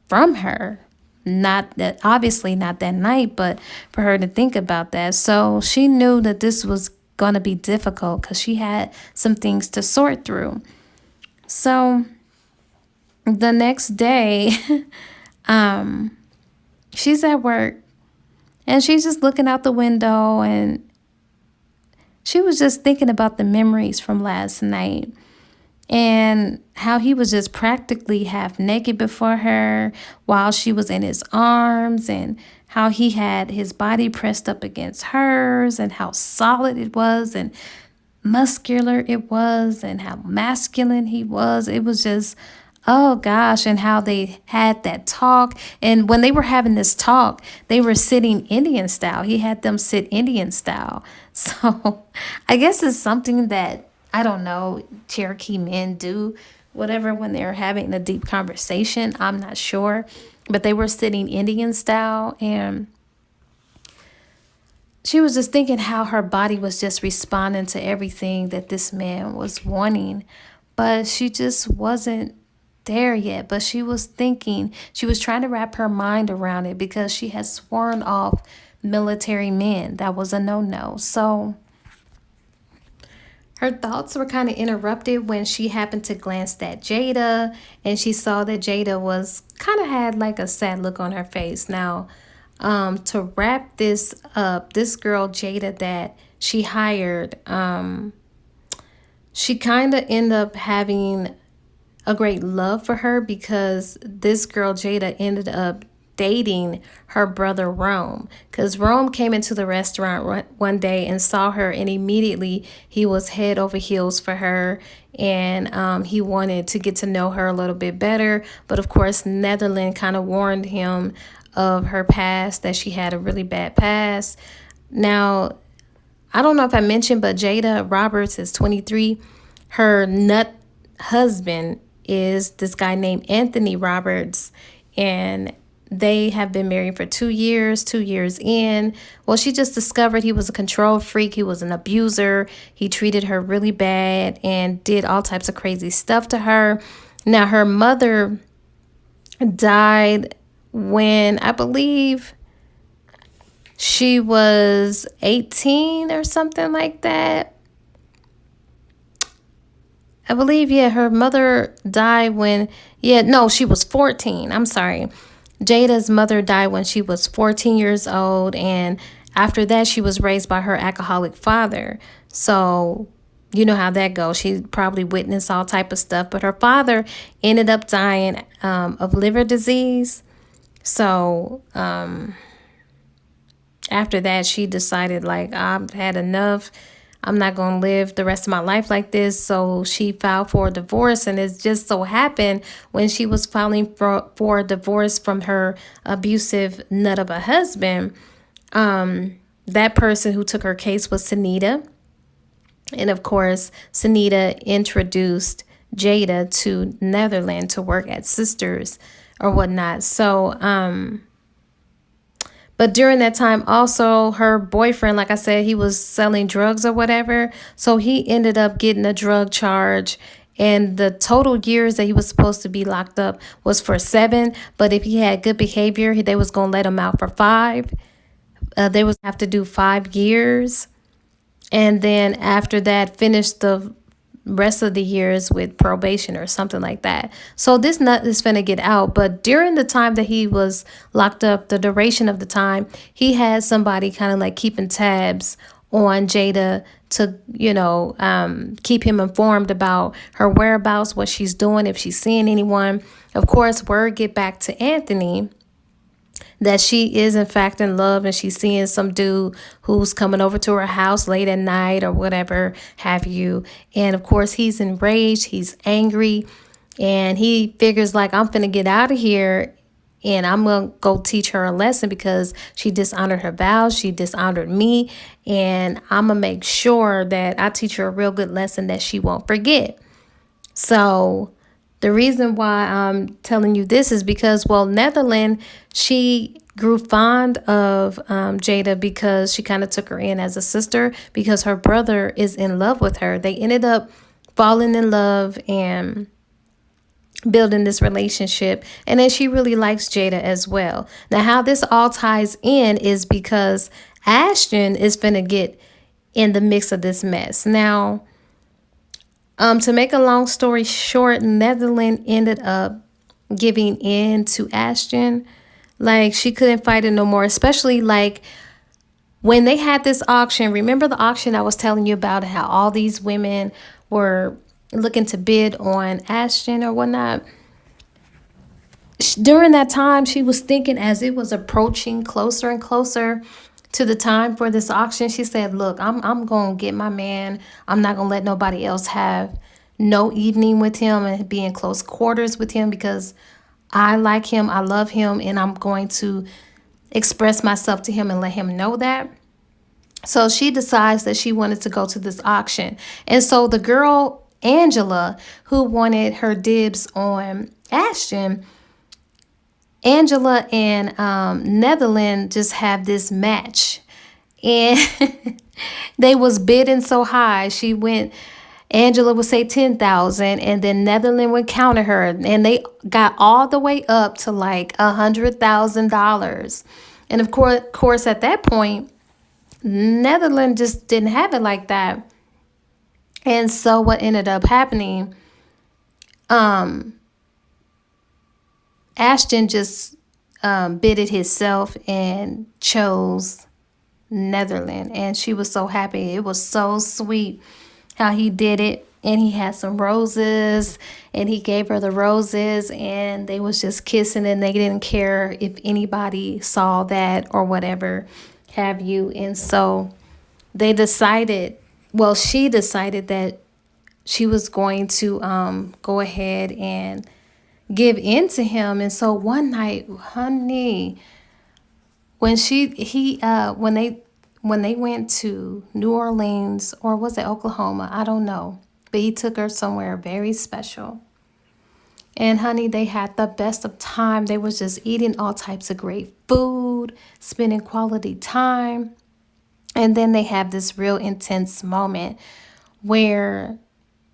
from her. Not that, obviously not that night, but for her to think about that. So she knew that this was going to be difficult because she had some things to sort through. So the next day, she's at work and she's just looking out the window, and she was just thinking about the memories from last night and how he was just practically half naked before her while she was in his arms, and how he had his body pressed up against hers, and how solid it was and muscular it was, and how masculine he was. It was just, oh gosh, and how they had that talk. And when they were having this talk, they were sitting Indian style. He had them sit Indian style. So I guess it's something that, I don't know, Cherokee men do, whatever, when they're having a deep conversation. I'm not sure. But they were sitting Indian style, and she was just thinking how her body was just responding to everything that this man was wanting. But she just wasn't there yet. But she was thinking, she was trying to wrap her mind around it because she had sworn off military men. That was a no-no. So her thoughts were kind of interrupted when she happened to glance at Jada, and she saw that Jada was kind of had like a sad look on her face. Now, to wrap this up, this girl Jada that she hired, she kind of ended up having a great love for her because this girl Jada ended up dating her brother Rome, because Rome came into the restaurant one day and saw her, and immediately he was head over heels for her, and he wanted to get to know her a little bit better. But of course, Netherlands kind of warned him of her past, that she had a really bad past. Now, I don't know if I mentioned, but Jada Roberts is 23. Her nut husband is this guy named Anthony Roberts, and they have been married for 2 years. 2 years in, well, she just discovered he was a control freak. He was an abuser. He treated her really bad and did all types of crazy stuff to her. Now, her mother died when I believe she was 18 or something like that. I believe, yeah, her mother died when, she was 14. I'm sorry. Jada's mother died when she was 14 years old, and after that, she was raised by her alcoholic father. So you know how that goes. She probably witnessed all type of stuff, but her father ended up dying of liver disease. So after that, she decided, like, I've had enough. I'm not going to live the rest of my life like this. So she filed for a divorce, and it just so happened when she was filing for a divorce from her abusive nut of a husband, that person who took her case was Sunita. And of course, Sunita introduced Jada to Netherlands to work at Sisters or whatnot. So, but during that time, also, her boyfriend, like I said, he was selling drugs or whatever. So he ended up getting a drug charge. And the total years that he was supposed to be locked up was for 7. But if he had good behavior, they was going to let him out for 5. They was have to do 5 years. And then after that, finish the rest of the years with probation or something like that. So this nut is finna get out. But during the time that he was locked up, the duration of the time, he had somebody kind of like keeping tabs on Jada to, keep him informed about her whereabouts, what she's doing, if she's seeing anyone. Of course, word get back to Anthony that she is in fact in love and she's seeing some dude who's coming over to her house late at night or whatever have you. And of course, he's enraged, he's angry, and he figures like, I'm finna get out of here and I'm gonna go teach her a lesson because she dishonored her vows, she dishonored me, and I'm gonna make sure that I teach her a real good lesson that she won't forget. So the reason why I'm telling you this is because, well, Netherland, she grew fond of Jada because she kind of took her in as a sister because her brother is in love with her. They ended up falling in love and building this relationship, and then she really likes Jada as well. Now, how this all ties in is because Ashton is finna get in the mix of this mess. Now, to make a long story short, Netherland ended up giving in to Ashton. Like, she couldn't fight it no more, especially like when they had this auction. Remember the auction I was telling you about, how all these women were looking to bid on Ashton or whatnot? During that time, she was thinking as it was approaching closer and closer to the time for this auction, she said, look, I'm going to get my man. I'm not going to let nobody else have no evening with him and be in close quarters with him because I like him, I love him, and I'm going to express myself to him and let him know that. So she decides that she wanted to go to this auction. And so the girl, Angela, who wanted her dibs on Ashton, Angela and Netherland just have this match. And they was bidding so high. Angela would say 10,000 and then Netherland would counter her. And they got all the way up to like $100,000. And of course, at that point, Netherland just didn't have it like that. And so what ended up happening, Ashton just bidded himself and chose Netherland. And she was so happy. It was so sweet how he did it. And he had some roses and he gave her the roses and they was just kissing and they didn't care if anybody saw that or whatever have you. And so she decided that she was going to go ahead and give in to him. And so one night, honey, when they went to New Orleans, or was it Oklahoma? I don't know. But he took her somewhere very special. And honey, they had the best of time. They was just eating all types of great food, spending quality time. And then they have this real intense moment where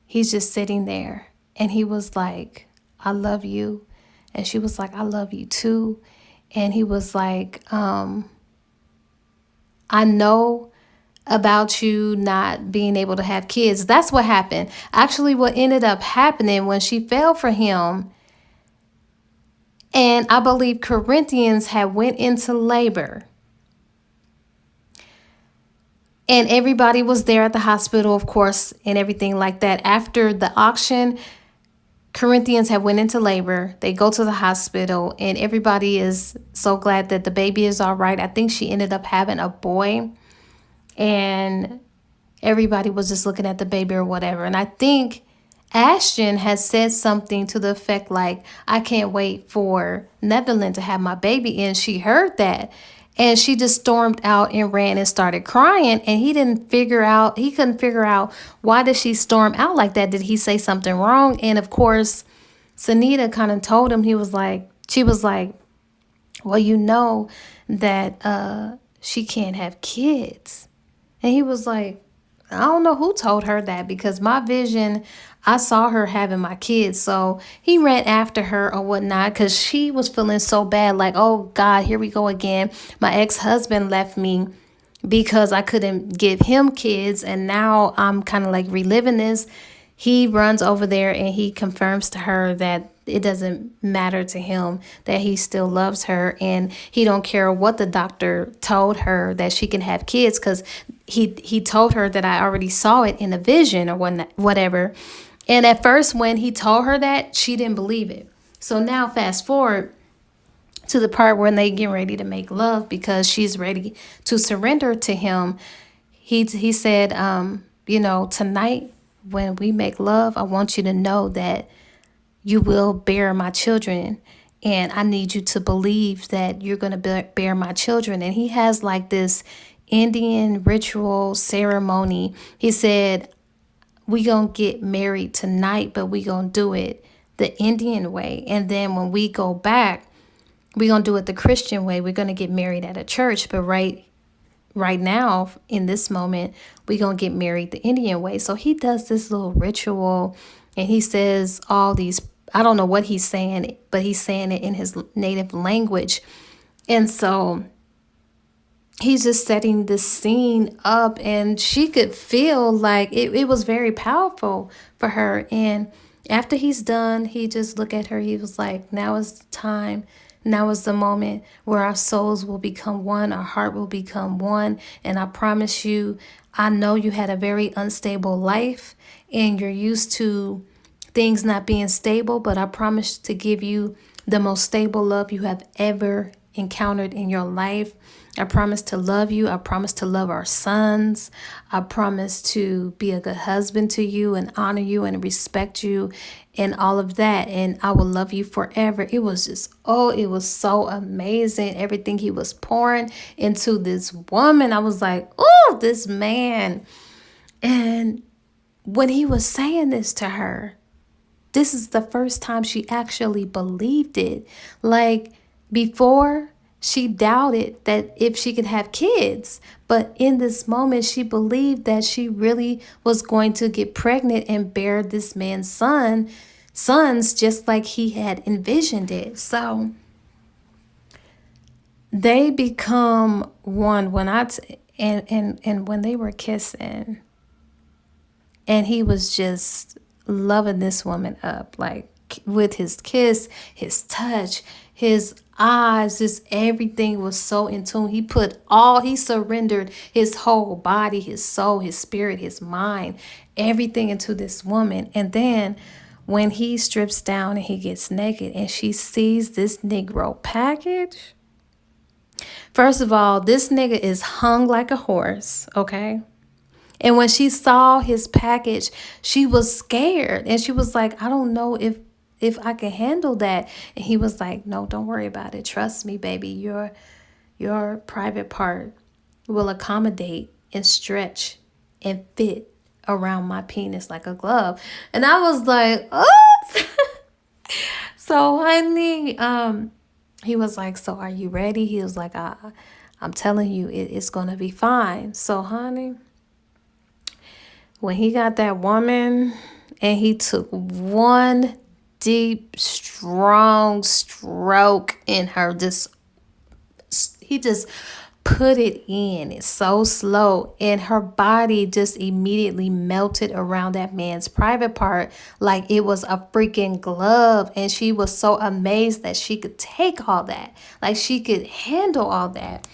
he's just sitting there and he was like, I love you. And she was like, I love you too. And he was like, I know about you not being able to have kids. That's what happened. Actually, what ended up happening when she fell for him, and I believe Corinthians had went into labor. And everybody was there at the hospital, of course, and everything like that. After the auction, Corinthians had went into labor. They go to the hospital and everybody is so glad that the baby is all right. I think she ended up having a boy and everybody was just looking at the baby or whatever. And I think Ashton has said something to the effect like, I can't wait for Netherland to have my baby. And she heard that. And she just stormed out and ran and started crying. And he couldn't figure out why did she storm out like that? Did he say something wrong? And of course, Sunita kind of told him, she was like, well, you know that she can't have kids. And he was like, I don't know who told her that because my vision, I saw her having my kids. So he ran after her or whatnot because she was feeling so bad. Like, oh, God, here we go again. My ex-husband left me because I couldn't give him kids. And now I'm kind of like reliving this. He runs over there and he confirms to her that it doesn't matter to him, that he still loves her. And he don't care what the doctor told her that she can have kids because he told her that I already saw it in a vision or whatever. And at first, when he told her that, she didn't believe it. So now, fast forward to the part when they get ready to make love because she's ready to surrender to him. He said, tonight when we make love, I want you to know that you will bear my children. And I need you to believe that you're going to bear my children. And he has like this Indian ritual ceremony. He said, we going to get married tonight, but we going to do it the Indian way. And then when we go back, we going to do it the Christian way. We're going to get married at a church. But right now, in this moment, we going to get married the Indian way. So he does this little ritual and he says all these, I don't know what he's saying, but he's saying it in his native language. And so he's just setting this scene up and she could feel like it was very powerful for her. And after he's done, he just looked at her. He was like, now is the time. Now is the moment where our souls will become one. Our heart will become one. And I promise you, I know you had a very unstable life and you're used to things not being stable, but I promise to give you the most stable love you have ever encountered in your life. I promise to love you. I promise to love our sons. I promise to be a good husband to you and honor you and respect you and all of that. And I will love you forever. It was just, it was so amazing. Everything he was pouring into this woman. I was like, oh, this man. And when he was saying this to her, this is the first time she actually believed it. Like before, she doubted that if she could have kids. But in this moment, she believed that she really was going to get pregnant and bear this man's sons just like he had envisioned it. So they become one and when they were kissing and he was just loving this woman up, like with his kiss, his touch, his eyes, just everything was so in tune. He surrendered his whole body, his soul, his spirit, his mind, everything into this woman. And then when he strips down and he gets naked and she sees this Negro package, first of all, this nigga is hung like a horse, okay? And when she saw his package, she was scared. And she was like, I don't know if I can handle that. And he was like, no, don't worry about it. Trust me, baby. Your private part will accommodate and stretch and fit around my penis like a glove. And I was like, oh. So, honey, he was like, so are you ready? He was like, I'm telling you, it's going to be fine. So, honey, when he got that woman and he took one deep, strong stroke in her, he just put it in. It's so slow. And her body just immediately melted around that man's private part like it was a freaking glove. And she was so amazed that she could take all that. Like she could handle all that.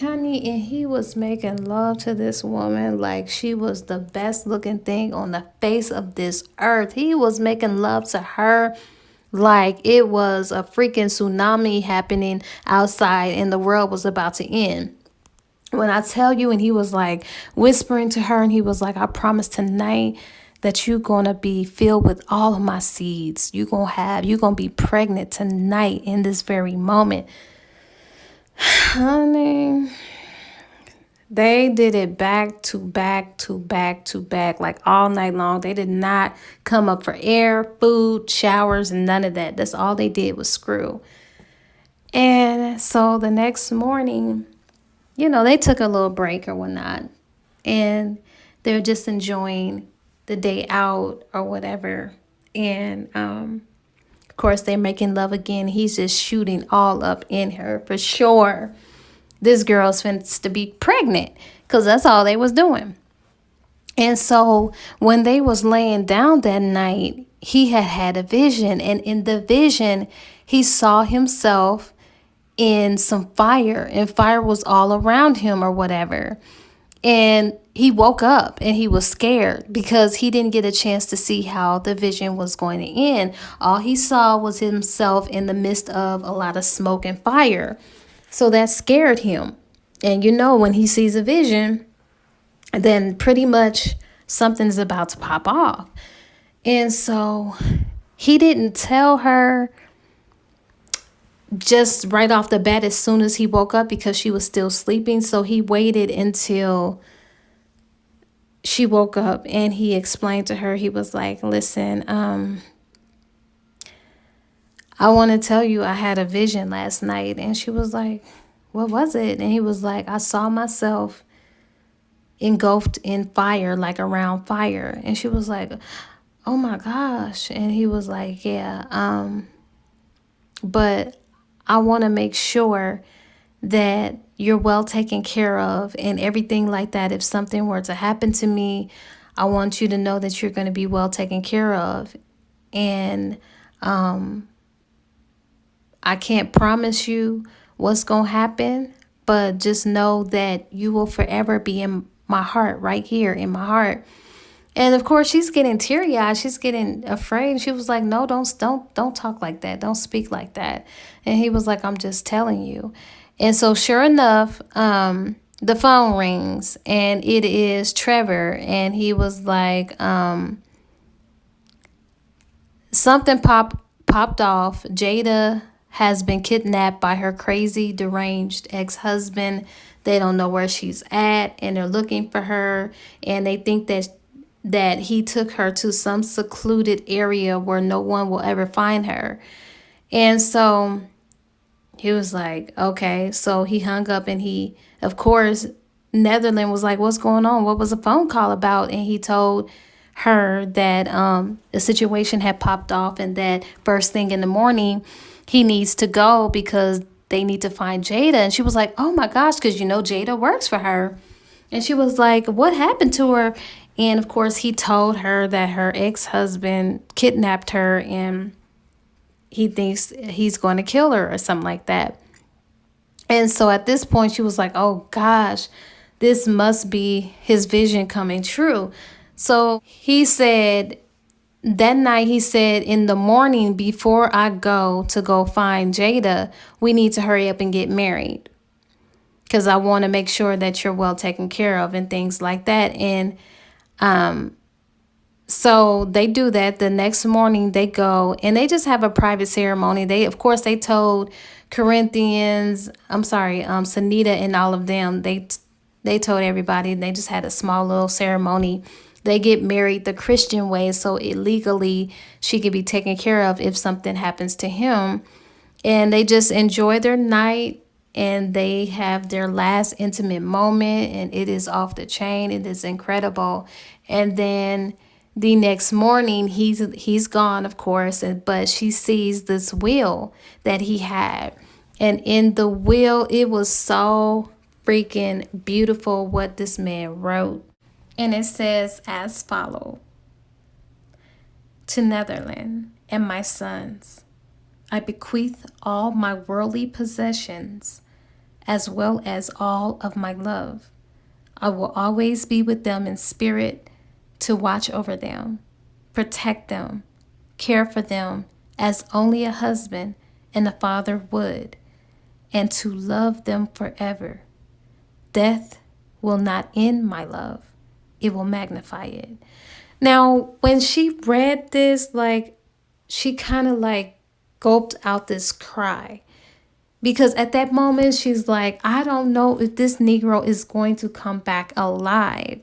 Honey, and he was making love to this woman like she was the best looking thing on the face of this earth. He was making love to her like it was a freaking tsunami happening outside and the world was about to end. When I tell you, and he was like whispering to her and he was like, I promise tonight that you're going to be filled with all of my seeds. You're going to be pregnant tonight in this very moment. Honey, they did it back to back to back to back, like all night long. They did not come up for air, food, showers, and none of that. That's all they did was screw. And so the next morning, they took a little break or whatnot. And they're just enjoying the day out or whatever. And, of course, they're making love again. He's just shooting all up in her for sure. This girl's finna to be pregnant because that's all they was doing. And so when they was laying down that night, he had a vision. And in the vision, he saw himself in some fire and fire was all around him or whatever. And he woke up and he was scared because he didn't get a chance to see how the vision was going to end. All he saw was himself in the midst of a lot of smoke and fire. So that scared him. And when he sees a vision, then pretty much something's about to pop off. And so he didn't tell her just right off the bat as soon as he woke up because she was still sleeping. So he waited until she woke up and he explained to her. He was like, listen, I want to tell you I had a vision last night. And she was like, what was it? And he was like, I saw myself engulfed in fire, like around fire. And she was like, oh my gosh. And he was like, yeah, but I want to make sure that you're well taken care of and everything like that. If something were to happen to me, I want you to know that you're going to be well taken care of. And I can't promise you what's going to happen, but just know that you will forever be in my heart, right here in my heart. And of course, she's getting teary-eyed. She's getting afraid. She was like, no, don't talk like that. Don't speak like that. And he was like, I'm just telling you. And so sure enough, the phone rings and it is Trevor. And he was like, something popped off. Jada has been kidnapped by her crazy, deranged ex-husband. They don't know where she's at and they're looking for her. And they think that he took her to some secluded area where no one will ever find her. And so he was like, okay. So he hung up and he, of course, Netherland was like, what's going on? What was the phone call about? And he told her that the situation had popped off and that first thing in the morning he needs to go because they need to find Jada. And she was like, oh my gosh, because Jada works for her. And she was like, what happened to her? And of course, he told her that her ex-husband kidnapped her and he thinks he's going to kill her or something like that. And so at this point, she was like, oh gosh, this must be his vision coming true. So he said, that night, he said, in the morning before I go find Jada, we need to hurry up and get married because I want to make sure that you're well taken care of and things like that. And so they do that. The next morning they go and they just have a private ceremony. Of course, they told Sunita and all of them, they told everybody and they just had a small little ceremony. They get married the Christian way, so legally she could be taken care of if something happens to him. And they just enjoy their night and they have their last intimate moment and it is off the chain. It is incredible. And then the next morning he's gone, of course, but she sees this will that he had. And in the will, it was so freaking beautiful what this man wrote. And it says as follows: to Netherland and my sons, I bequeath all my worldly possessions as well as all of my love. I will always be with them in spirit to watch over them, protect them, care for them as only a husband and a father would, and to love them forever. Death will not end my love. It will magnify it. Now, when she read this, she kind of gulped out this cry. Because at that moment, she's like, I don't know if this Negro is going to come back alive.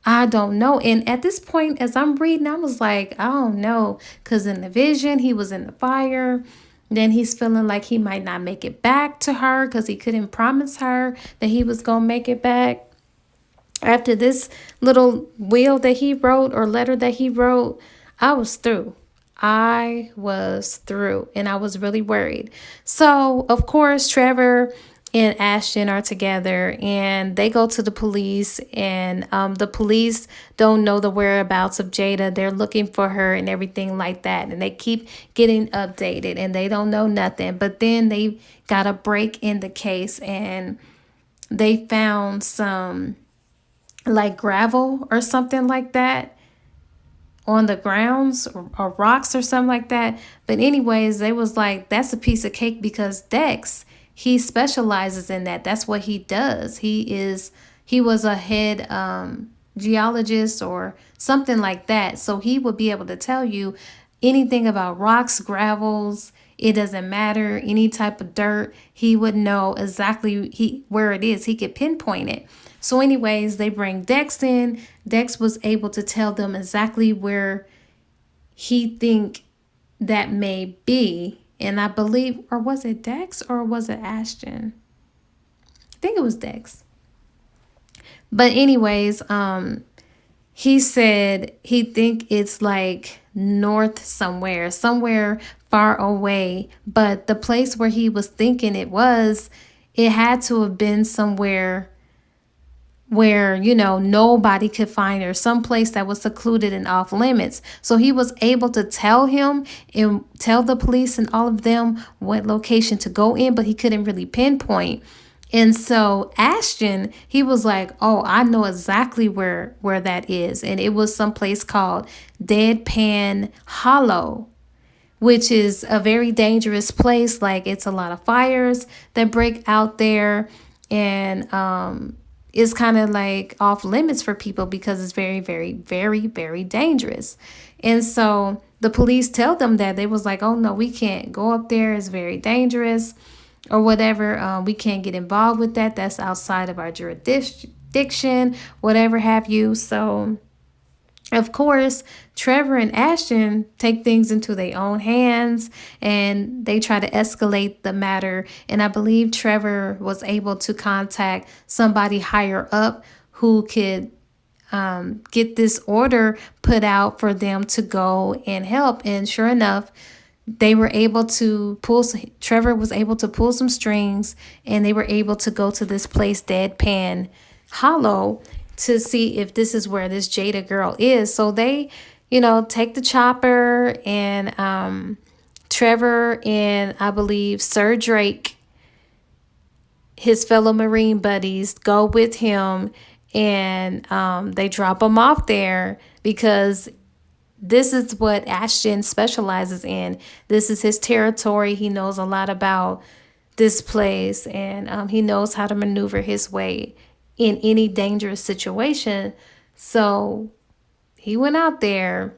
I don't know. And at this point, as I'm reading, I was like, I don't know. Because in the vision, he was in the fire. Then he's feeling like he might not make it back to her because he couldn't promise her that he was going to make it back. After this little will that he wrote or letter that he wrote, I was through. I was through and I was really worried. So, of course, Trevor and Ashton are together and they go to the police and the police don't know the whereabouts of Jada. They're looking for her and everything like that. And they keep getting updated and they don't know nothing. But then they got a break in the case and they found some like gravel or something like that on the grounds, or rocks or something like that. But anyways, they was like, that's a piece of cake because Dex, he specializes in that. That's what he does. He was a head geologist or something like that. So he would be able to tell you anything about rocks, gravels. It doesn't matter, any type of dirt. He would know exactly where it is. He could pinpoint it. So anyways, they bring Dex in. Dex was able to tell them exactly where he think that may be. And I believe, or was it Dex or was it Ashton? I think it was Dex. But anyways, he said he think it's like north somewhere far away. But the place where he was thinking it had to have been somewhere where, nobody could find her, someplace that was secluded and off limits. So he was able to tell him and tell the police and all of them what location to go in, but he couldn't really pinpoint. And so Ashton, he was like, oh, I know exactly where that is. And it was someplace called Deadpan Hollow, which is a very dangerous place. Like, it's a lot of fires that break out there. And it's kind of like off limits for people because it's very, very, very, very dangerous. And so the police tell them that. They was like, oh no, we can't go up there. It's very dangerous or whatever. We can't get involved with that. That's outside of our jurisdiction, whatever have you. So of course, Trevor and Ashton take things into their own hands and they try to escalate the matter. And I believe Trevor was able to contact somebody higher up who could get this order put out for them to go and help. And sure enough, they were able to Trevor was able to pull some strings and they were able to go to this place, Deadpan Hollow, to see if this is where this Jada girl is. So they, take the chopper and Trevor and I believe Sir Drake, his fellow Marine buddies, go with him and they drop him off there because this is what Ashton specializes in. This is his territory. He knows a lot about this place and he knows how to maneuver his way in any dangerous situation. So he went out there.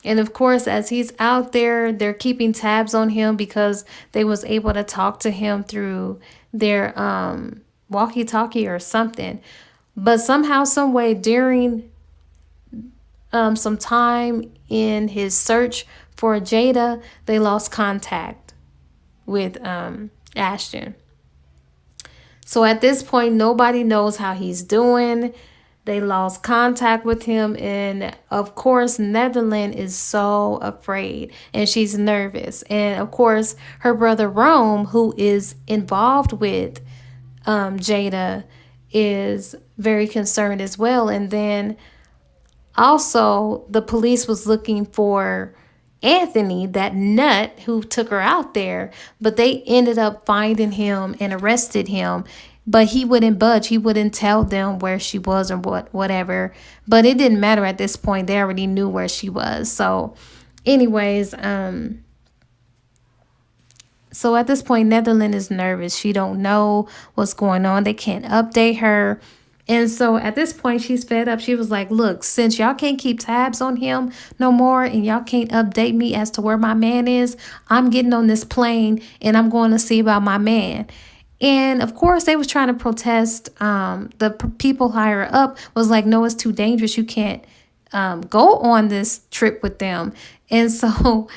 And of course, as he's out there, they're keeping tabs on him because they was able to talk to him through their walkie-talkie or something. But somehow, some way, during some time in his search for Jada, they lost contact with Ashton. So at this point, nobody knows how he's doing. They lost contact with him. And of course, Netherland is so afraid and she's nervous. And of course, her brother Rome, who is involved with Jada, is very concerned as well. And then also, the police was looking for Anthony, that nut who took her out there, but they ended up finding him and arrested him. But he wouldn't budge. He wouldn't tell them where she was or whatever. But it didn't matter at this point. They already knew where she was. So anyways, so at this point, Netherland is nervous. She don't know what's going on. They can't update her. And so at this point, she's fed up. She was like, look, since y'all can't keep tabs on him no more and y'all can't update me as to where my man is, I'm getting on this plane and I'm going to see about my man. And of course, they was trying to protest. The people higher up was like, no, it's too dangerous. You can't go on this trip with them. And so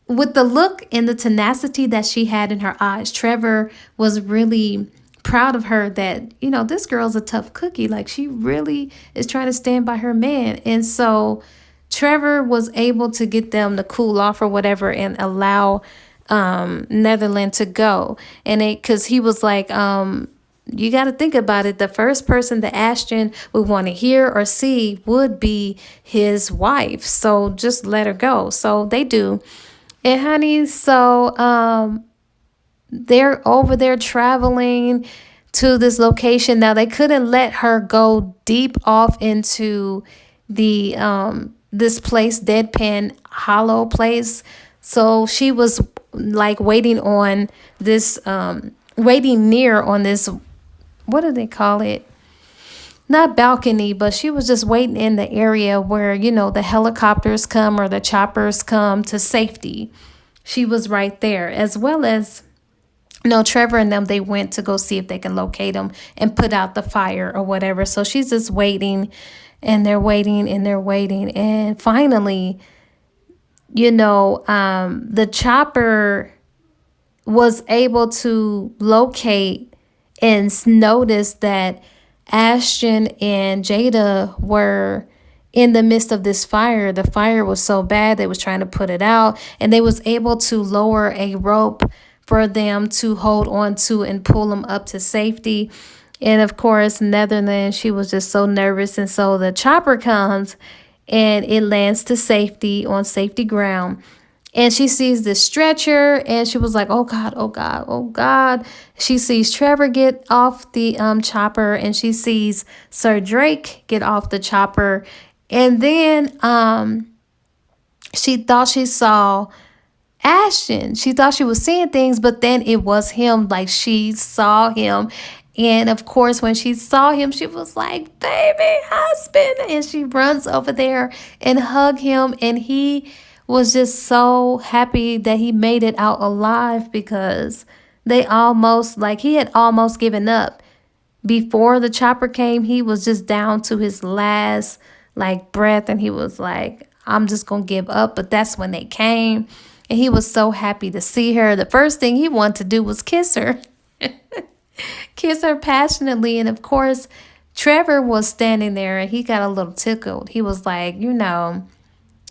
with the look and the tenacity that she had in her eyes, Trevor was really proud of her that, this girl's a tough cookie. Like, she really is trying to stand by her man. And so Trevor was able to get them to cool off or whatever and allow Netherland to go. And because he was like, you got to think about it. The first person that Ashton would want to hear or see would be his wife. So just let her go. So they do. And honey, so they're over there traveling to this location. Now they couldn't let her go deep off into the this place, Deadpan Hollow place. So she was like waiting on this waiting near on this, what do they call it? Not balcony, but she was just waiting in the area where, the helicopters come or the choppers come to safety. She was right there, as well as no, Trevor and them, they went to go see if they can locate him and put out the fire or whatever. So she's just waiting, and they're waiting and they're waiting. And finally, the chopper was able to locate and notice that Ashton and Jada were in the midst of this fire. The fire was so bad, they was trying to put it out, and they was able to lower a rope for them to hold on to and pull them up to safety. And of course, Netherlands, she was just so nervous. And so the chopper comes and it lands to safety on safety ground. And she sees this stretcher and she was like, oh God, oh God, oh God. She sees Trevor get off the chopper, and she sees Sir Drake get off the chopper. And then she thought she saw Ashton. She thought she was seeing things, but then it was him. Like, she saw him. And of course, when she saw him, she was like, baby husband. And she runs over there and hug him. And he was just so happy that he made it out alive, because he had almost given up. Before the chopper came, he was just down to his last breath, and he was like, I'm just gonna give up. But that's when they came, and he was so happy to see her. The first thing he wanted to do was kiss her. Kiss her passionately. And of course, Trevor was standing there and he got a little tickled. He was like,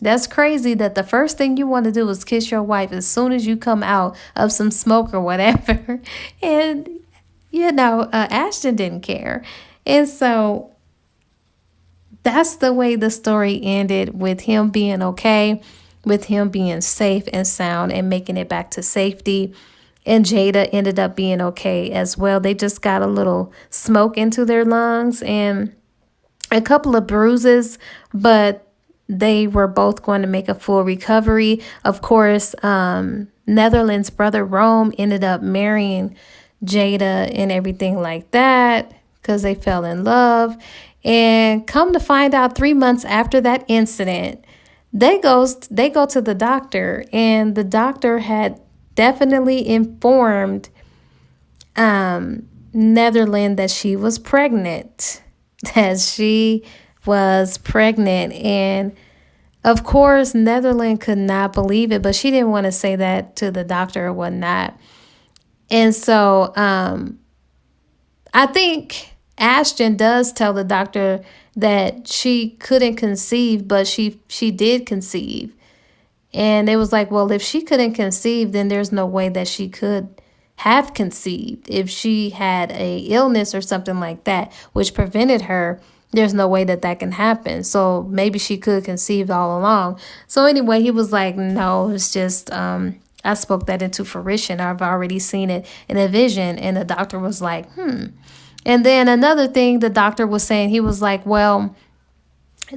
that's crazy that the first thing you want to do is kiss your wife as soon as you come out of some smoke or whatever. And, Ashton didn't care. And so that's the way the story ended, with him being okay, with him being safe and sound and making it back to safety. And Jada ended up being okay as well. They just got a little smoke into their lungs and a couple of bruises, but they were both going to make a full recovery. Of course, Netherlands' brother Rome ended up marrying Jada and everything like that, because they fell in love. And come to find out, 3 months after that incident, they go to the doctor, and the doctor had definitely informed Netherlands that she was pregnant. And of course, Netherlands could not believe it, but she didn't want to say that to the doctor or whatnot. And so I think Ashton does tell the doctor that she couldn't conceive, but she did conceive. And it was like, well, if she couldn't conceive, then there's no way that she could have conceived. If she had a illness or something like that, which prevented her, there's no way that can happen. So maybe she could conceive all along. So anyway, he was like, no, it's just, I spoke that into fruition. I've already seen it in a vision. And the doctor was like, And then another thing the doctor was saying, he was like, well,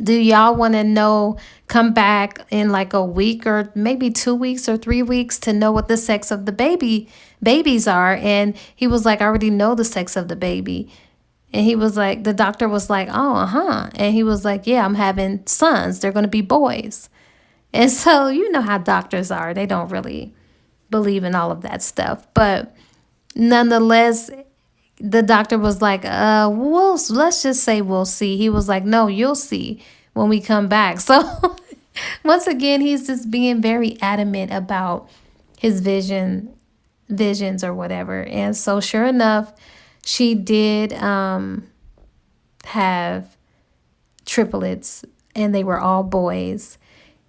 do y'all want to come back in like a week or maybe 2 weeks or 3 weeks to know what the sex of the babies are? And he was like, I already know the sex of the baby. And he was like, the doctor was like, oh, And he was like, yeah, I'm having sons. They're going to be boys. And so, you know how doctors are. They don't really believe in all of that stuff. But nonetheless, the doctor was like, let's just say we'll see. He was like, no, you'll see when we come back. So once again, he's just being very adamant about his visions or whatever. And so sure enough, she did have triplets, and they were all boys.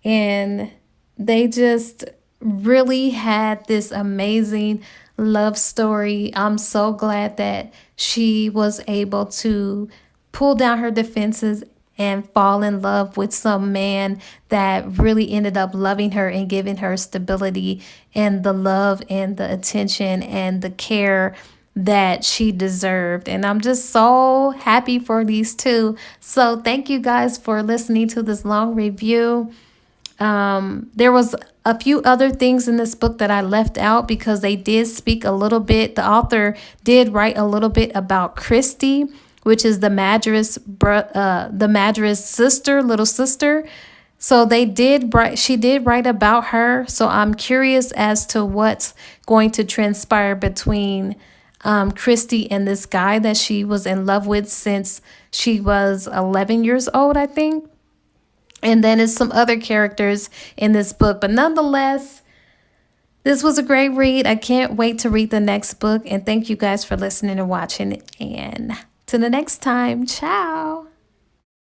And they just really had this amazing love story. I'm so glad that she was able to pull down her defenses and fall in love with some man that really ended up loving her and giving her stability and the love and the attention and the care that she deserved. And I'm just so happy for these two. So thank you guys for listening to this long review. There was a few other things in this book that I left out because they did speak a little bit. The author did write a little bit about Christy, which is the Madras sister, little sister. So she did write about her. So I'm curious as to what's going to transpire between Christy and this guy that she was in love with since she was 11 years old, I think. And then it's some other characters in this book. But nonetheless, this was a great read. I can't wait to read the next book. And thank you guys for listening and watching. And to the next time, ciao.